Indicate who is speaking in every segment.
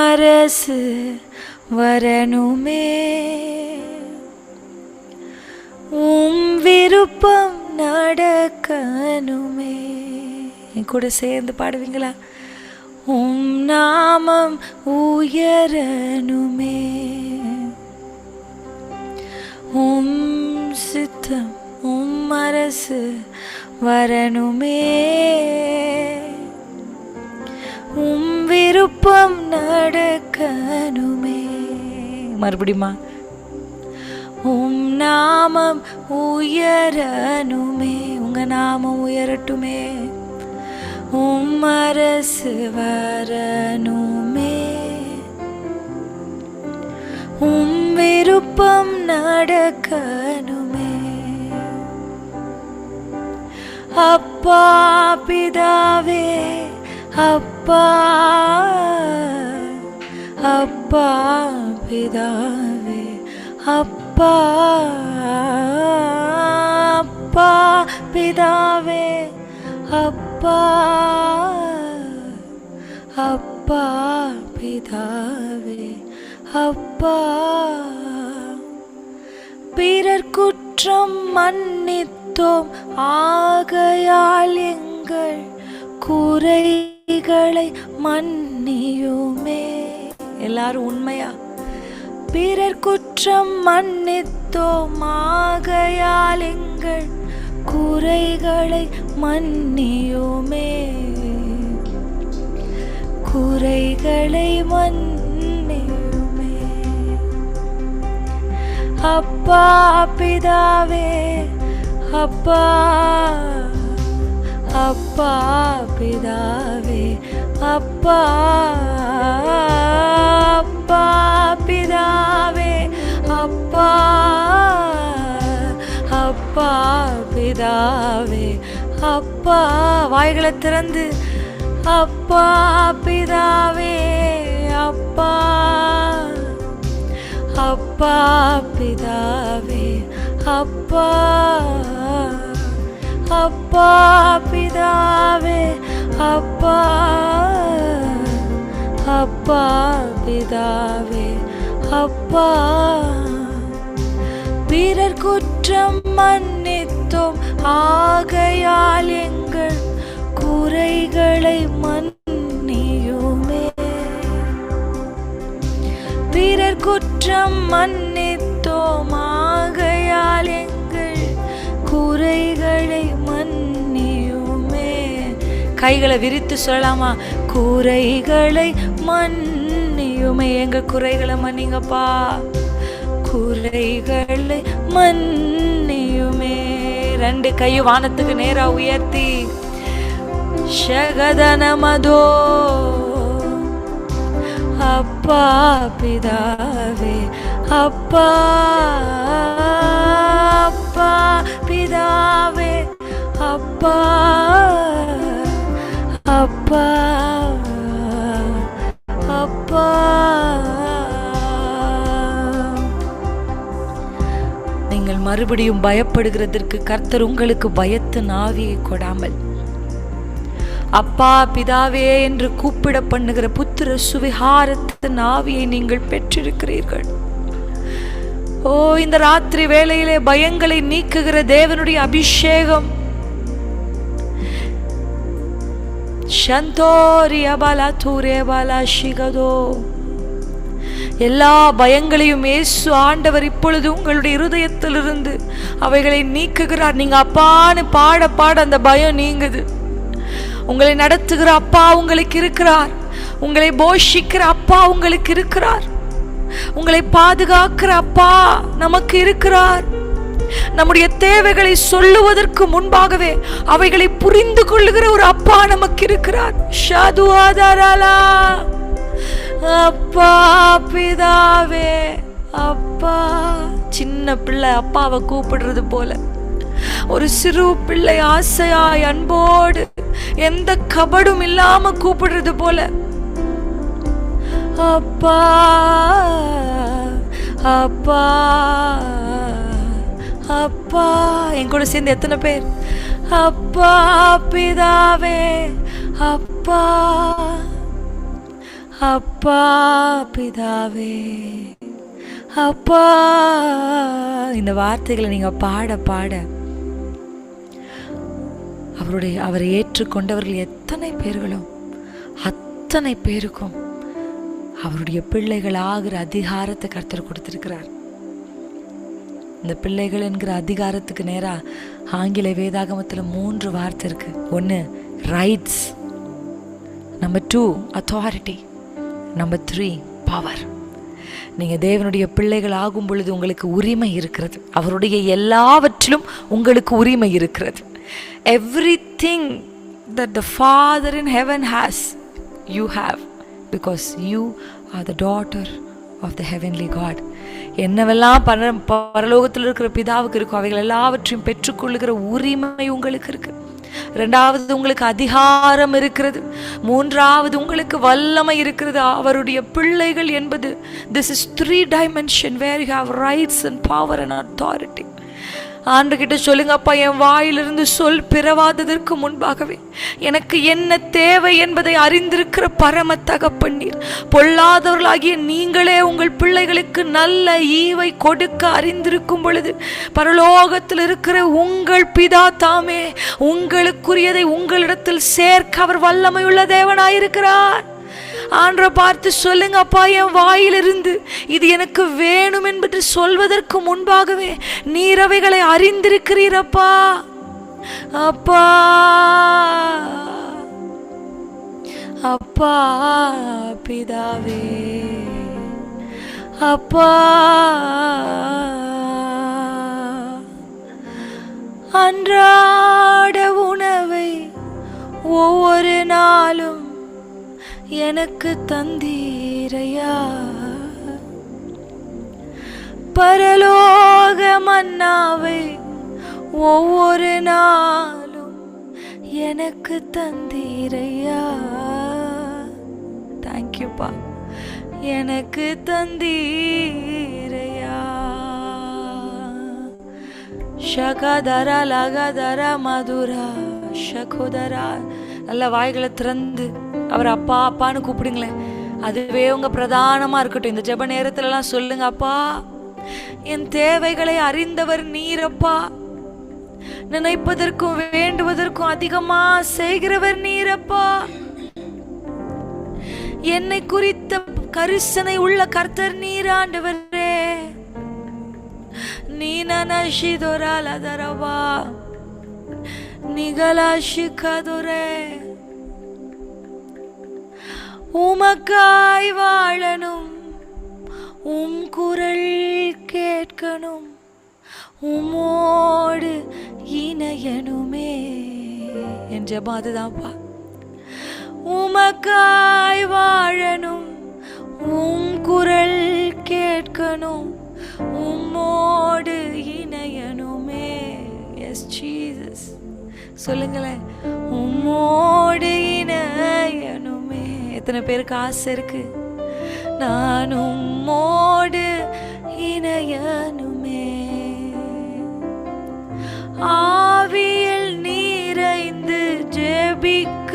Speaker 1: அரசு வரணுமே, விருப்பம் நடக்கணுமே. என் கூட சேர்ந்து பாடுவீங்களா? நாமம் உயரணுமே, சித்தம் அரசு வரணுமே, விருப்பம் நடக்கணுமே. மறுபடியுமா? நாமம் உயரணுமே, உங்க நாமம் உயரட்டுமே, அரசு வரணுமே, விருப்பம் நடக்கணுமே. அப்பா பிதாவே, அப்பா அப்பா பிதாவே, அப்பா அப்பா பிதாவே, அப்பா அப்பா பிதாவே, அப்பா. பிறர் குற்றம் மன்னித்தோம், ஆகையால் எங்கள் குறைகளை மன்னியுமே. எல்லாரும் உண்மையா? பிறர் குற்றம் மன்னித்தோம், ஆகையால் எங்கள் குறைகளை மன்னியுமே, குறைகளை மன்னியுமே. அப்பா பிதாவே, அப்பா அப்பா பிதாவே, அப்பா அப்பா பிதாவே, அப்பா அப்பா பிதாவே, அப்பா. வாய்களை திறந்து அப்பா பிதாவே, அப்பா அப்பா பிதாவே, அப்பா அப்பா பிதாவே, அப்பா அப்பா பிதாவே, அப்பா. பிறர் குற்றம் மன்னித்தோம், ஆகையால் எங்கள் குறைகளை மன்னியுமே. பிறர் குற்றம் மன்னித்தோம், ஆகையால் எங்கள் குறைகளை மன்னியுமே. கைகளை விரித்து சொல்லலாமா? குறைகளை மன்னியுமே. எங்க குறைகளை மன்னிங்கப்பா, குறைகளை மன்னியுமே. ரெண்டு கையும் வானத்துக்கு நேரா உயர்த்தி ஷகதனமதோ. அப்பா பிதாவே, அப்பா அப்பா பிதாவே, அப்பா அப்பா அப்பா. நீங்கள் மறுபடியும் பயப்படுகிறதற்கு கர்த்தர் உங்களுக்கு பயத்தின் ஆவியை கொடாமல் அப்பா பிதாவே என்று கூப்பிட பண்ணுகிற புத்திர சுவிகாரத்தின் ஆவியை நீங்கள் பெற்றிருக்கிறீர்கள். ஓ, இந்த ராத்திரி வேளையிலே பயங்களை நீக்குகிற தேவனுடைய அபிஷேகம் எல்லா பயங்களையும் இயேசு ஆண்டவர் இப்பொழுது உங்களுடைய இருதயத்திலிருந்து அவைகளை நீக்குகிறார். நீங்க அப்பான்னு பாட பாட அந்த பயம் நீங்குது. உங்களை நடத்துகிற அப்பா உங்களுக்கு இருக்கிறார். உங்களை போஷிக்கிற அப்பா உங்களுக்கு இருக்கிறார். உங்களை பாதுகாக்கிற அப்பா நமக்கு இருக்கிறார். நம்முடைய தேவைகளை சொல்லுவதற்கு முன்பாகவே அவைகளை புரிந்து கொள்ளுகிற ஒரு அப்பா நமக்கு இருக்கிறார். அப்பா பிதாவே, அப்பா. சின்ன பிள்ளை அப்பாவை கூப்பிடுறது போல ஒரு சிறு பிள்ளை ஆசையாய் அன்போடு எந்த கபடும் இல்லாம கூப்பிடுறது போல அப்பா அப்பா அப்பா. என் கூட சேர்ந்து எத்தனை பேர் அப்பா பிதாவே, அப்பா அப்பா பிதாவே, அப்பா. இந்த வார்த்தைகளை நீங்க பாட பாட அவரை ஏற்றுக்கொண்டவர்கள் எத்தனை பேர்களும் அத்தனை பேருக்கும் அவருடைய பிள்ளைகள் ஆகிற அதிகாரத்தை கர்த்தர் கொடுத்திருக்கிறார். இந்த பிள்ளைகள் என்கிற அதிகாரத்துக்கு நேரா ஆங்கில வேதாகமத்தில் 3 வார்த்தை இருக்கு. 1 rights, number 2 authority, number 3 power. நீங்க தேவனுடைய பிள்ளைகள் ஆகும் பொழுது உங்களுக்கு உரிமை இருக்கிறது. அவருடைய எல்லாவற்றிலும் உங்களுக்கு உரிமை இருக்கிறது. Everything that the Father in heaven has, you have, because you are the daughter of the heavenly God. என்னவெல்லாம் பரலோகத்தில் இருக்கிற பிதாவுக்கு இருக்கும் அவைகள் எல்லாவற்றையும் பெற்றுக்கொள்ளுகிற உரிமை உங்களுக்கு இருக்கு. 2வது உங்களுக்கு அதிகாரம் இருக்கிறது. 3வது உங்களுக்கு வல்லமை இருக்கிறது. அவருடைய பிள்ளைகள் என்பது this is 3 dimension where you have rights and power and authority. ஆண்டவர்கிட்ட சொல்லுங்க, அப்பா என் வாயிலிருந்து சொல் பிறவாததற்கு முன்பாகவே எனக்கு என்ன தேவை என்பதை அறிந்திருக்கிற பரம தகப்பன்னீர். பொல்லாதவர்களாகிய நீங்களே உங்கள் பிள்ளைகளுக்கு நல்ல ஈவை கொடுக்க அறிந்திருக்கும் பொழுது பரலோகத்தில் இருக்கிற உங்கள் பிதா தாமே உங்களுக்குரியதை உங்களிடத்தில் சேர்க்க அவர் வல்லமையுள்ள தேவனாயிருக்கிறார். ஆண்டவரை பார்த்து சொல்லுங்க, அப்பா என் வாயிலிருந்து இது எனக்கு வேணும் என்பது சொல்வதற்கு முன்பாகவே நீர் அவைகளை அறிந்திருக்கிறீரப்பா. அப்பா அப்பா பிதாவே, அப்பா அன்றாட உணவை ஒவ்வொரு நாளும் எனக்கு தந்தீரையா. பரலோக மன்னாவை ஒவ்வொரு நாளும் எனக்கு தந்தீரையா. தேங்க்யூப்பா, எனக்கு தந்தீரையா. ஷகதரா லகதரா மதுரா ஷகுதரா. நல்ல வாய்களை திறந்து அவர் அப்பா அப்பான்னு கூப்பிடுங்களேன். அதுவே உங்க பிரதானமா இருக்கட்டும். இந்த ஜெப நேரத்துலலாம் சொல்லுங்க, அப்பா என் தேவைகளை அறிந்தவர் நீரப்பா. நினைப்பதற்கும் வேண்டுவதற்கும் அதிகமா செய்கிறவர் நீரப்பா. என்னை குறித்த கரிசனை உள்ள கர்த்தர் நீராண்டவரே. நீனனஷிதொராலதரவா நிகலாஷிகதுரே. உமக்காய் வாழணும், உம் குரல் கேட்கணும், உமோடு இணையணுமே. என் ஜெபம் அதுதான்ப்பா. உமக்காய் வாழணும், உம் குரல் கேட்கணும், உம்மோடு இணையணுமே. எஸ் ஜீசஸ், சொல்லுங்களேன், உம்மோடு இணையணுமே. எத்தனை பேருக்கு ஆசை இருக்கு? நான் உம்மோடு இணையணுமே. ஆவியில் நிறைந்து ஜெபிக்க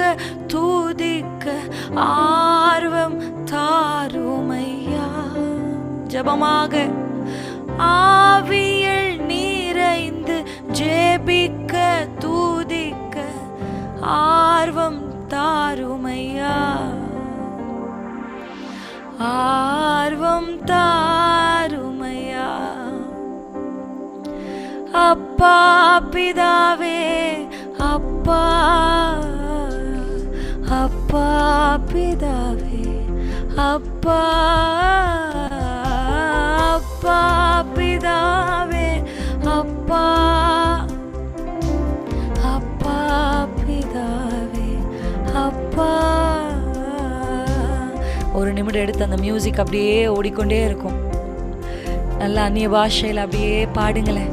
Speaker 1: துதிக்க ஆர்வம் தாருமையா. ஜெபமாக ஆவியில் நிறைந்து ஜெபிக்க துதிக்க ஆர்வம் தாருமையா. ஆர்வம் தாருமையா. அப்பா பிதாவே, அப்பா அப்பா பிதாவே, அப்பா அப்பா பிதாவே, அப்பா அப்பா பிதாவே, அப்பா. ஒரு நிமிடம் எடுத்து அந்த மியூசிக் அப்படியே ஓடிக்கொண்டே இருக்கும். நல்லா அந்நிய பாஷையில் அப்படியே பாடுங்களேன்,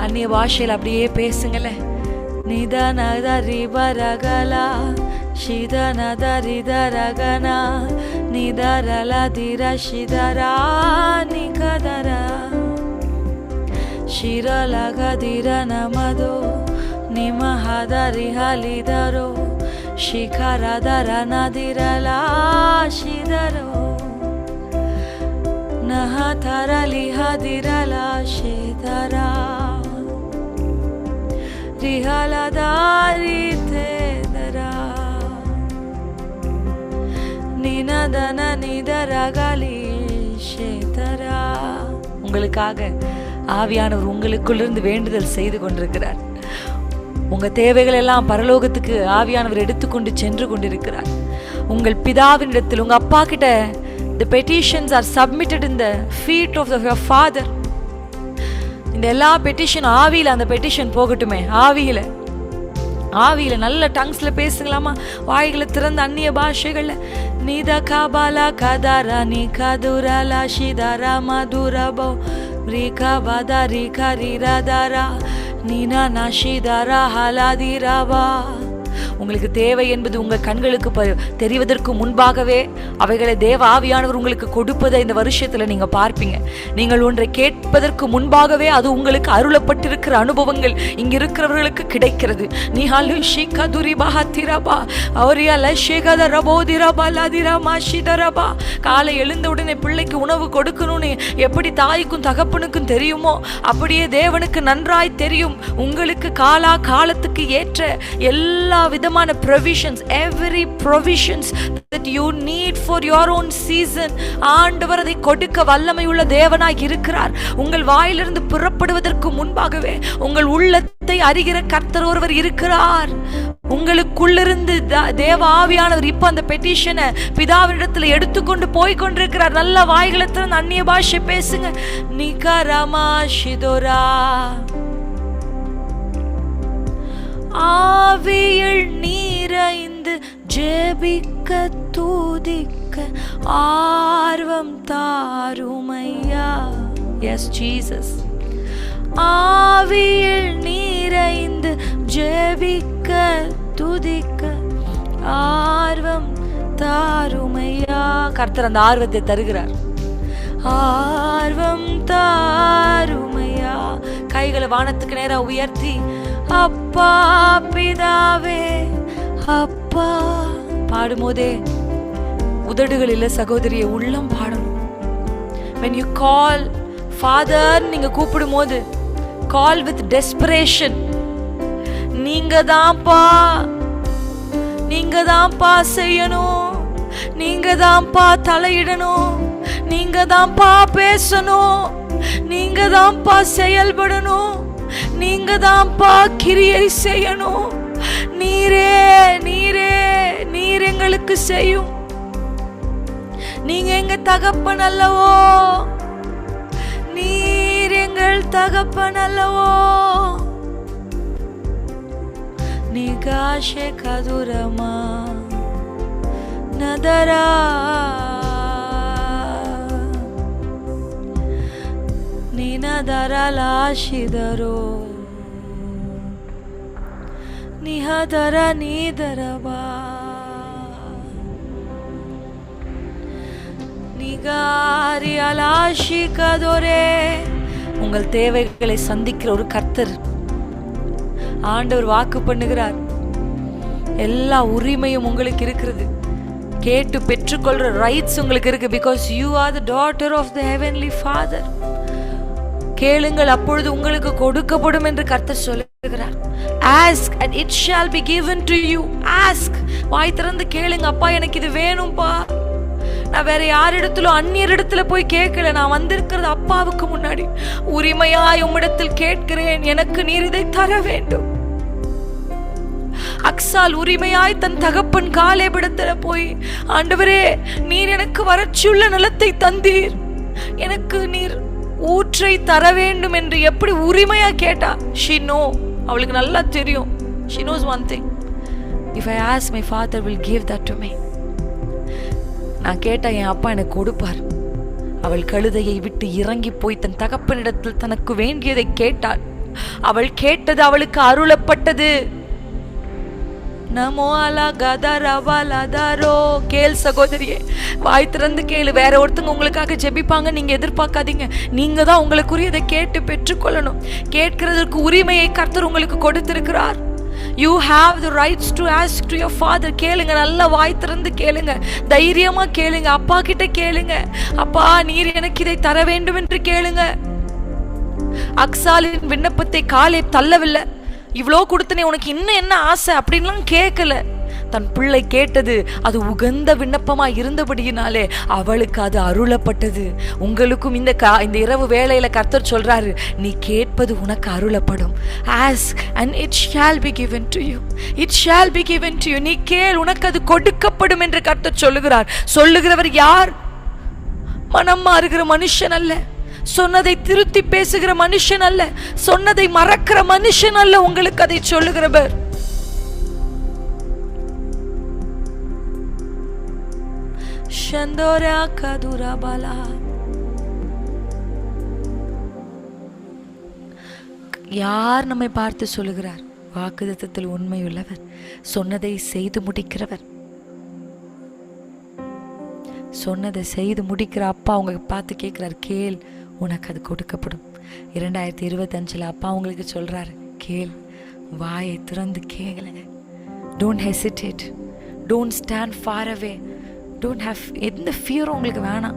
Speaker 1: அந்நிய பாஷையில் அப்படியே பேசுங்களேன். நிதனதரி வரகலா ಶಿದನದರಿದರಗನ ನಿದರಲ ದಿರಶಿದರ ನಿಕದರ ಶಿರಲಗದಿರ ನಮದೋ ನಿಮಹದರಿ ಹಲಿದರೋ ಶಿಖರದರ ನದಿರಲ ಶಿದರ தரலி ஹதிரலா ஷேதரா ரிஹலதாரி தேதரா நினதன நிதரகலி ஷேதரா. உங்களுக்காக ஆவியானவர் உங்களுக்குள்ளிருந்து வேண்டுதல் செய்து கொண்டிருக்கிறார். உங்க தேவைகள் எல்லாம் பரலோகத்துக்கு ஆவியானவர் எடுத்துக்கொண்டு சென்று கொண்டிருக்கிறார். உங்கள் பிதாவினிடத்தில், உங்க அப்பா கிட்ட the petitions are submitted in the feet of your father. இந்த எல்லா பெட்டிஷன் ஆவியில, அந்த பெட்டிஷன் போகட்டுமே. ஆவியில நல்ல டங்ஸ்ல பேசுங்களாமா, வாய்களை திறந்த அந்நிய பாஷைகள்ல. நீத காபாலா கதாரா நீ கதுரலா ஷிதாரா மதுரபோ ரீகா பாதா ரீகா ரீராதாரா நீனா நாஷிதாரா ஹலாதிராவா. உங்களுக்கு தேவை என்பது உங்கள் கண்களுக்கு தெரிவதற்கு முன்பாகவே அவைகளை தேவ ஆவியானவர் உங்களுக்கு கொடுப்பதை இந்த வருஷத்துல நீங்க பார்ப்பீங்க. நீங்கள் ஒன்றை கேட்பதற்கு முன்பாகவே அது உங்களுக்கு அருளப்பட்டிருக்கிற அனுபவங்கள் இங்க இருக்கிறவர்களுக்கு கிடைக்கிறது. காலை எழுந்த உடனே பிள்ளைக்கு உணவு கொடுக்கணும்னு எப்படி தாய்க்கும் தகப்பனுக்கும் தெரியுமோ அப்படியே தேவனுக்கு நன்றாய் தெரியும். உங்களுக்கு காலத்துக்கு ஏற்ற எல்லா விதமான provisions, every provisions that you need for your own season, ஆண்டவர் அதை கொடுக்க வல்லமை உள்ள தேவனாய் இருக்கிறார். உங்கள் வாயிலிருந்து புறப்படுவதற்கு முன்பாகவே உங்கள் உள்ளத்தை அறிகிற கர்த்தர் ஒருவர் இருக்கிறார். உங்களுக்குள்ளிருந்து தேவ ஆவியானவர் இப்ப அந்த பெட்டிஷனை பிதாவினிடத்துல எடுத்துக்கொண்டு போய் கொண்டிருக்கிறார். நல்ல வாய்களை திறந்து அந்நிய பாஷை பேசுங்க. நிகரமா ஷிதோரா ஆவியில் நீரைந்து ஜெபிக்க தூதிக்க ஆர்வம் தாருமையா. S Jesus. ஆவியில் நீரைந்து ஜெபிக்க துதிக்க ஆர்வம் தாருமையா. கர்த்தர் அந்த ஆர்வத்தை தருகிறார். ஆர்வம் தாருமையா. கைகளை வானத்துக்கு நேரா உயர்த்தி அப்பா பிதாவே அப்பா பாடும்போதே உதடுகளில் சகோதரியை உள்ளம் பாடணும். when you call father நீங்க கூப்பிடும் போது call with desperation. நீங்க தான்ப்பா செய்யணும், நீங்க தான்ப்பா தலையிடணும், நீங்க தான்ப்பா பேசணும், நீங்க தான்ப்பா செயல்படணும், நீங்க தான்ப்பா கிரியை செய்யணும். நீர் எங்களுக்கு செய்யும். நீங்க எங்க தகப்பன் அல்லவோ, நீர் எங்கள் தகப்பன் அல்லவோ. நிகாஷே கதுரமா நதரா நினதரலாஷிதரோ நிஹதர நீதரவா நிகாரி அலாஷிகதோரே. உங்கள் தேவைகளை சந்திக்கிற ஒரு கர்த்தர் ஆண்டவர் வாக்கு பண்ணுகிறார். எல்லா உரிமையும் உங்களுக்கு இருக்கிறது. கேட்டு பெற்றுக்கொள்ற ரைட்ஸ் உங்களுக்கு இருக்கு. Because you are the daughter of the heavenly father. கேளுங்கள் அப்பொழுது உங்களுக்கு கொடுக்கப்படும் என்று கர்த்தர் சொல்லுகிறார். Ask and it shall be given to you. Ask. வாய் திறந்து கேளுங்க. அப்பா எனக்கு இது வேணும்பா. நான் வேற யாரிடத்திலும் அந்நியரிடத்துல போய் கேட்கல. நான் வந்திருக்கிறது அப்பாவுக்கு முன்னாடி உரிமையாய் உம்மிடத்தில் கேட்கிறேன். எனக்கு நீர் இதை தர வேண்டும். அக்சால் உரிமையாய் தன் தகப்பன் காலேபிடத்துல போய் ஆண்டவரே நீர் எனக்கு வறட்சியுள்ள நிலத்தை தந்தீர், எனக்கு நீர் ஊற்றை தர வேண்டும் என்று எப்படி உரிமையா கேட்டா. she know. அவளுக்கு நல்லா தெரியும். she knows one thing. if I ask my father will give that to me. நான் கேட்டா என் அப்பா எனக்கு கொடுப்பார். அவள் கழுதையை விட்டு இறங்கி போய் தன் தகப்பனிடத்தில் தனக்கு வேண்டியதை கேட்டாள். அவள் கேட்டது அவளுக்கு அருளப்பட்டது. நமோ அலா கதரவலதரோ. கேள் சகோதரியே, வாய் திறந்து கேளு. வேற ஒருத்தங்க உங்களுக்காக ஜெபிப்பாங்க, நீங்க எதிர்பார்க்காதீங்க. நீங்க தான் உங்களுக்குரியதை கேட்டு பெற்றுக்கொள்ளணும். கேட்கிறதுக்கு உரிமையை கர்த்தர் உங்களுக்கு கொடுத்திருக்கிறார். You have the rights to ask to your father. கேளுங்க, நல்ல வாய் திறந்து கேளுங்க, தைரியமா கேளுங்க, அப்பா கிட்ட கேளுங்க. அப்பா, நீர் எனக்கு இதை தர வேண்டும் என்று கேளுங்க. அக்சாலின் விண்ணப்பத்தை காலேப் தள்ளவில்லை. இவ்வளோ கொடுத்தனே, உனக்கு இன்னும் என்ன ஆசை அப்படின்லாம் கேட்கல. தன் பிள்ளை கேட்டது அது உகந்த விண்ணப்பமா இருந்தபடியினாலே அவளுக்கு அது அருளப்பட்டது. உங்களுக்கும் இந்த இரவு வேளையில கர்த்தர் சொல்றாரு, நீ கேட்பது உனக்கு அருளப்படும். Ask and it shall be given to you. It shall be given to you. நீ கேள், உனக்கு அது கொடுக்கப்படும் என்று கர்த்தர் சொல்லுகிறார். சொல்லுகிறவர் யார்? மனம் மாறுகிற மனுஷன் அல்ல, சொன்னதை திருத்தி பேசுகிற மனுஷன் அல்ல, சொன்னதை மறக்கிற மனுஷன் அல்ல. உங்களுக்கு அதை சொல்லுகிறவர் ஷந்தோரா கதுரபலா. யார் நம்மை பார்த்து சொல்லுகிறார்? வாக்குத்தத்தத்தில் உண்மையுள்ளவர், சொன்னதை செய்து முடிக்கிறவர். சொன்னதை செய்து முடிக்கிற அப்பா உங்களை பார்த்து கேட்கிறார், கேள், உனக்கு அது கொடுக்கப்படும். 2025 அப்பா உங்களுக்கு சொல்றாரு, கேள், வாயை திறந்து கேளுங்க. Don't hesitate, don't stand far away, don't have எந்த ஃபியரும் உங்களுக்கு வேணாம்.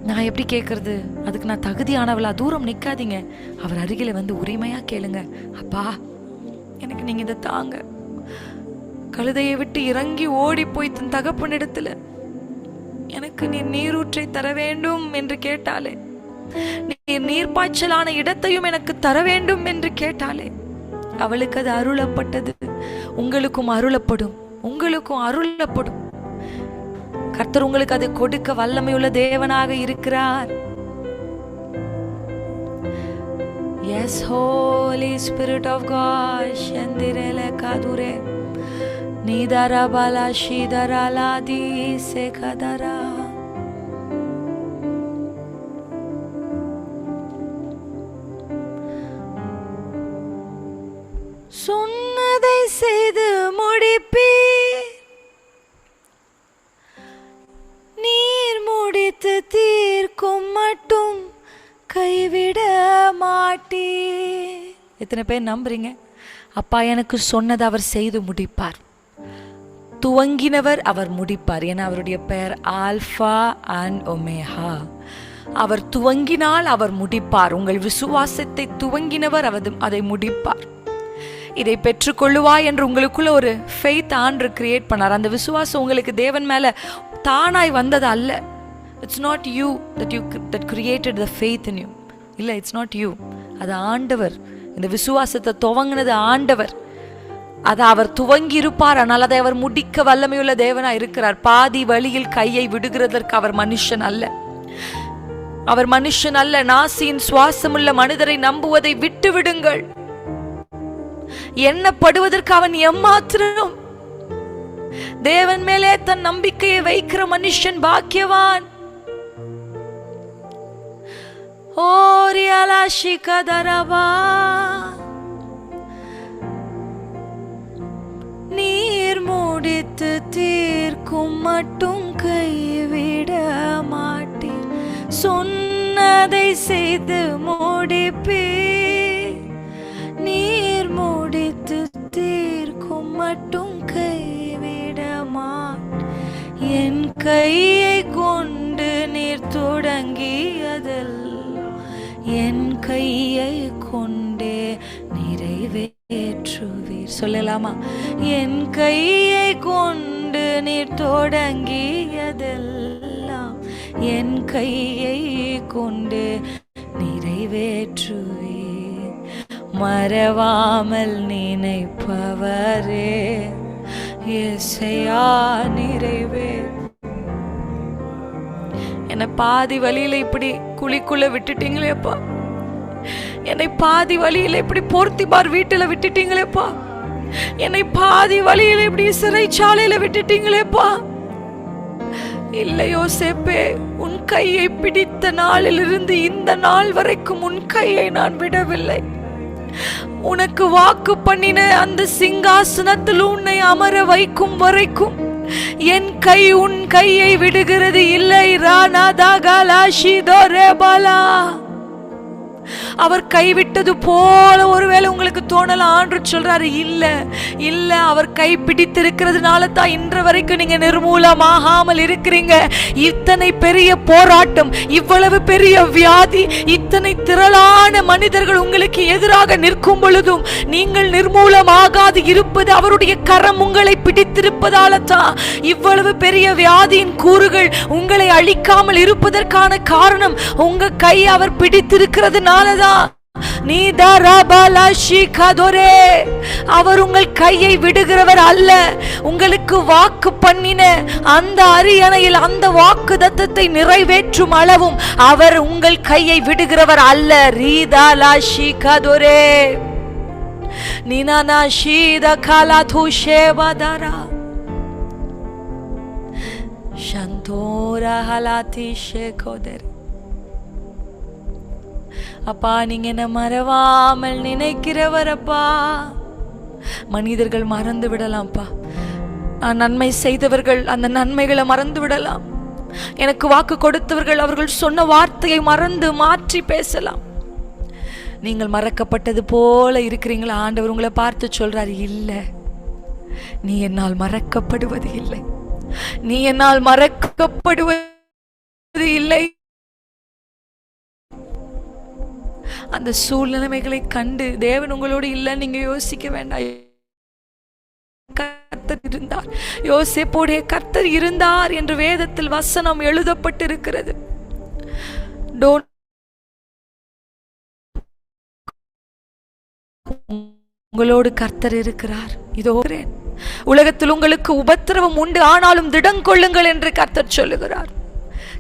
Speaker 1: நான் எப்படி கேட்கறது, அதுக்கு நான் தகுதியானவளா? தூரம் நிற்காதீங்க, அவர் அருகில் வந்து உரிமையா கேளுங்க. அப்பா, எனக்கு நீங்க இதை தாங்க. கழுதையை விட்டு இறங்கி ஓடி போய் தன் தகப்பனிடத்துல எனக்கு நீர் நீரூற்றை தர வேண்டும் என்று கேட்டாலே, நீர் நீர்ப்பாய்ச்சலான இடத்தையும் எனக்கு தர வேண்டும் என்று கேட்டாலே, அவளுக்கு அது அருளப்பட்டது. உங்களுக்கும் அருளப்படும், உங்களுக்கும் அருளப்படும். கர்த்தர் உங்களுக்கு அதை கொடுக்க வல்லமையுள்ள தேவனாக இருக்கிறார். Yes, Holy Spirit of God. Shandirele kadure nidara bala shidara ladi sekadara. சொன்னதை செய்து முடிப்பீர், நீர் முடித்து தீர்க்கும் மட்டும் கைவிட மாட்டீர். எத்தனை பேர் நம்புறீங்க? அப்பா எனக்கு சொன்னதை அவர் செய்து முடிப்பார். துவங்கினவர் அவர் முடிப்பார். ஏன்னா அவருடைய பெயர் ஆல்பா அண்ட் ஒமேகா. அவர் துவங்கினால் அவர் முடிப்பார். உங்கள் விசுவாசத்தை துவங்கினவர் அதை முடிப்பார். இதை பெற்றுக்கொள்ளுவா என்று உங்களுக்குள்ள ஒரு ஃபெய்த் ஆண்டு கிரியேட் பண்ணார். அந்த விசுவாசம் உங்களுக்கு தேவன் மேல தானாய் வந்தது அல்ல. It's not you that created the faith in you. இல்ல, இட்ஸ் நாட் யூ. அது ஆண்டவர். இந்த விசுவாசத்தை துவங்கினது ஆண்டவர். அதை அவர் துவங்கி இருப்பார். ஆனால் அதை அவர் முடிக்க வல்லமையுள்ள தேவனா இருக்கிறார். பாதி வழியில் கையை விடுகிறதற்கு அவர் மனுஷன் அல்ல. அவர் மனுஷன் அல்ல. நாசியின் சுவாசமுள்ள மனிதரை நம்புவதை விட்டு விடுங்கள். எண்ணப்படுவதற்கு அவன் எம்மாத்திரம். தேவன் மேலே தன் நம்பிக்கையை வைக்கிற மனுஷன் பாக்கியவான். ஓரியாலா ஷிகதரபா, நீர் முடித்து தீர்க்கும் மட்டும் கைவிட மாட்டேன். சொன்னதை செய்து முடிப்பீர், நீர் முடித்து தீர்க்கும் மட்டும் கைவிட மாட்டேன். என் கையை கொண்டு நீர் தொடங்கியதெல்லாம் என் கையை கொண்டே நிறைவேற்றுவீர். சொல்லலாமா? என் கையை கொண்டு நீர் தொடங்கியதெல்லாம் என் கையை கொண்டே நிறைவேற்றுவீர். மறவாமல் நினைப்பவரே இயேசையா நிறைவேற்று. என்னை பாதி வழியில இப்படி குழிக்குள்ள விட்டுட்டீங்களேப்பா. என்னை பாதி வழியில இப்படி போர்த்திபார் வீட்டுல விட்டுட்டீங்களேப்பா. என்னை பாதி வழியில இப்படி சிறைச்சாலையில விட்டுட்டீங்களேப்பா. இல்லை யோசேப்பே, உன் கையை பிடித்த நாளிலிருந்து இந்த நாள் வரைக்கும் உன் கையை நான் விடவில்லை. உனக்கு வாக்கு பண்ணின அந்த சிங்காசனத்தில் உன்னை அமர வைக்கும் வரைக்கும் என் கை உன் கையை விடுகிறது இல்லை. ராணாதாகலா ஷிதோரேபாலா. அவர் கைவிட்டது போல ஒருவேளை உங்களுக்கு தோணலாம். ஆண்டு சொல்றாரு, இல்ல இல்ல, அவர் கை பிடித்திருக்கிறதுனால தான் இன்று வரைக்கும் நீங்க நிர்மூலமாகாமல் இருக்கிறீங்க. இத்தனை பெரிய போராட்டம், இவ்வளவு பெரிய வியாதி, இத்தனை திரளான மனிதர்கள் உங்களுக்கு எதிராக நிற்கும் பொழுதும் நீங்கள் நிர்மூலமாகாது இருப்பது அவருடைய கரம் உங்களை பிடித்திருப்பதால தான். இவ்வளவு பெரிய வியாதியின் கூறுகள் உங்களை அழிக்காமல் இருப்பதற்கான காரணம் உங்க கை அவர் பிடித்திருக்கிறதுனாலதான். அவர் உங்கள் கையை விடுகிறவர் அல்ல. உங்களுக்கு வாக்கு பண்ணின அந்த அரியணையில் அந்த வாக்கு தத்தத்தை நிறைவேற்றும் அளவும் அவர் உங்கள் கையை விடுகிறவர் அல்ல. ரீதாலா ஷிகதோரே நினானா ஷீத காலாது ஷேவதரா சந்தோரா ஹலாதி ஷேகோதர். அப்பா, நீங்க என்ன மறவாமல் நினைக்கிறவரப்பா. மனிதர்கள் மறந்து விடலாம்ப்பா. நன்மை செய்தவர்கள் அந்த நன்மைகளை மறந்து விடலாம். எனக்கு வாக்கு கொடுத்தவர்கள் அவர்கள் சொன்ன வார்த்தையை மறந்து மாற்றி பேசலாம். நீங்கள் மறக்கப்பட்டது போல இருக்கிறீங்களா? ஆண்டவர் உங்களை பார்த்து சொல்றாரு, இல்ல, நீ என்னால் மறக்கப்படுவது இல்லை, நீ என்னால் மறக்கப்படுவது இல்லை. அந்த சூழ்நிலைமைகளை கண்டு தேவன் உங்களோடு இல்லை நீங்க யோசிக்க வேண்டாம். கர்த்தர் இருந்தார், யோசேப்போடைய கர்த்தர் இருந்தார் என்று வேதத்தில் வசனம் எழுதப்பட்டிருக்கிறது. உங்களோடு கர்த்தர் இருக்கிறார். இதோ உலகத்தில் உங்களுக்கு உபத்திரவம் உண்டு, ஆனாலும் திடன் கொள்ளுங்கள் என்று கர்த்தர் சொல்லுகிறார்.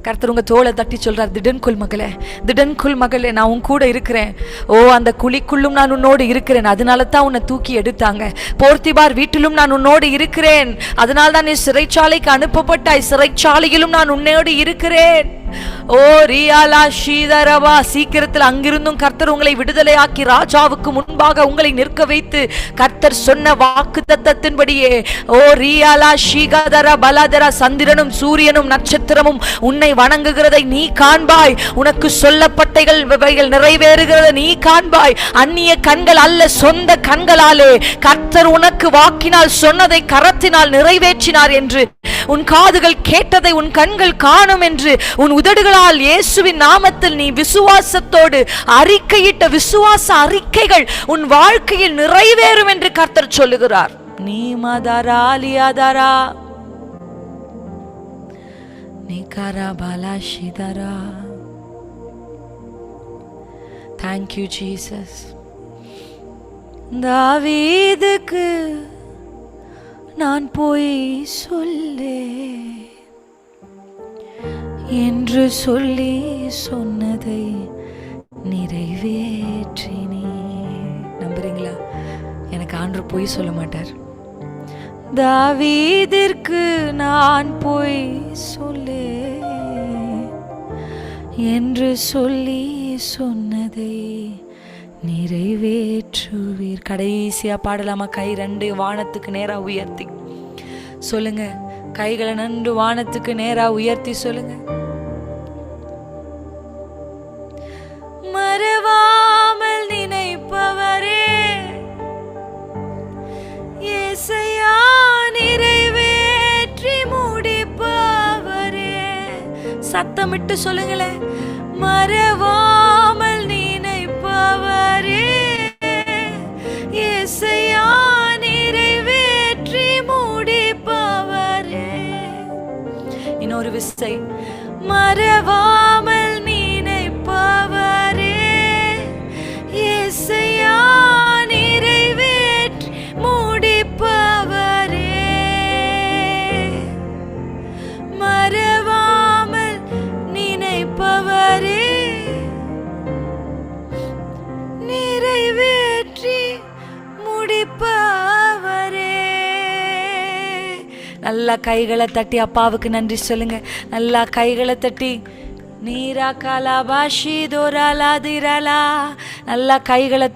Speaker 1: கர்த்தர் உங்க தோளை தட்டி சொல்றார், திடன் கொள் மகளே, திடன் கொள் மகளே, நான் உன் கூட இருக்கிறேன். ஓ, அந்த குழிக்குள்ளும் நான் உன்னோடு இருக்கிறேன், அதனால தான் உன்னை தூக்கி எடுத்தாங்க. போர்த்திபார் வீட்டிலும் நான் உன்னோடு இருக்கிறேன், அதனால தான் நீ சிறைச்சாலைக்கு அனுப்பப்பட்டாய், சிறைச்சாலையிலும் நான் உன்னோடு இருக்கிறேன். ஓ ரியாலா ஷீதரவா, சீக்கிரத்தில் அங்கிருந்தும் கர்த்தர் உங்களை விடுதலையாக்கி ராஜாவுக்கு முன்பாக உங்களை நிற்க வைத்து கர்த்தர் சொன்ன வாக்குத்தத்தத்தின்படியே, ஓ ரியாலா ஷீகதர பலதர, சந்திரனும் சூரியனும் நட்சத்திரமும் உன்னை வணங்குகிறதை நீ காண்பாய். உனக்கு சொல்லப்பட்டவைகள் நிறைவேறுகிறதை நீ காண்பாய். அந்நிய கண்கள் அல்ல, சொந்த கண்களாலே கர்த்தர் உனக்கு வாக்கினால் சொன்னதை கரத்தினால் நிறைவேற்றினார் என்று உன் காதுகள் கேட்டதை உன் கண்கள் காணும் என்று உன் உதடுகளால் இயேசுவின் நாமத்தில் நீ விசுவாசத்தோடு அறிக்கையிட்ட விசுவாச அறிக்கைகள் உன் வாழ்க்கையில் நிறைவேறும் என்று கர்த்தர் சொல்லுகிறார். நீ மதரா லியாதரா நீ கரபலா ஷிதரா. Thank you Jesus. தாவீதுக்கு நான் போய் சொல்லே என்று சொல்லி சொன்னதை நிறைவேற்றினே. நம்புறீங்களா? எனக்கு ஆண்டவர் போய் சொல்ல மாட்டார். தாவீதிற்கு நான் போய் சொல்லே என்று சொல்லி சொன்னதை நிறைவேற்றுவீர். கடைசியா பாடலாமா? கை ரெண்டு வானத்துக்கு நேரா உயர்த்தி சொல்லுங்க. கைகளை நன்று வானத்துக்கு நேரா உயர்த்தி சொல்லுங்க. மறவாமல் நினைப்பவரே, இயேசையா நிறைவேற்றி முடிப்பவரே. சத்தமிட்டு சொல்லுங்களேன். மறவாமல் நினைப்பவரே, இயேசையா நிறைவேற்றி முடிப்பவரே. இன்னொரு விசை. மறவாமல் நினைப்பவரே, இயேசையா நிறைவேற்றி முடிப்பவரே. மறவாமல் நினைப்பவரே, நிறைவேற்றி முடிப்பவரே. நல்லா கைகளை தட்டி அப்பாவுக்கு நன்றி சொல்லுங்க. நல்லா கைகளை தட்டி நீரா கலாபாஷி தோராலாதிரலா. நல்லா கைகளை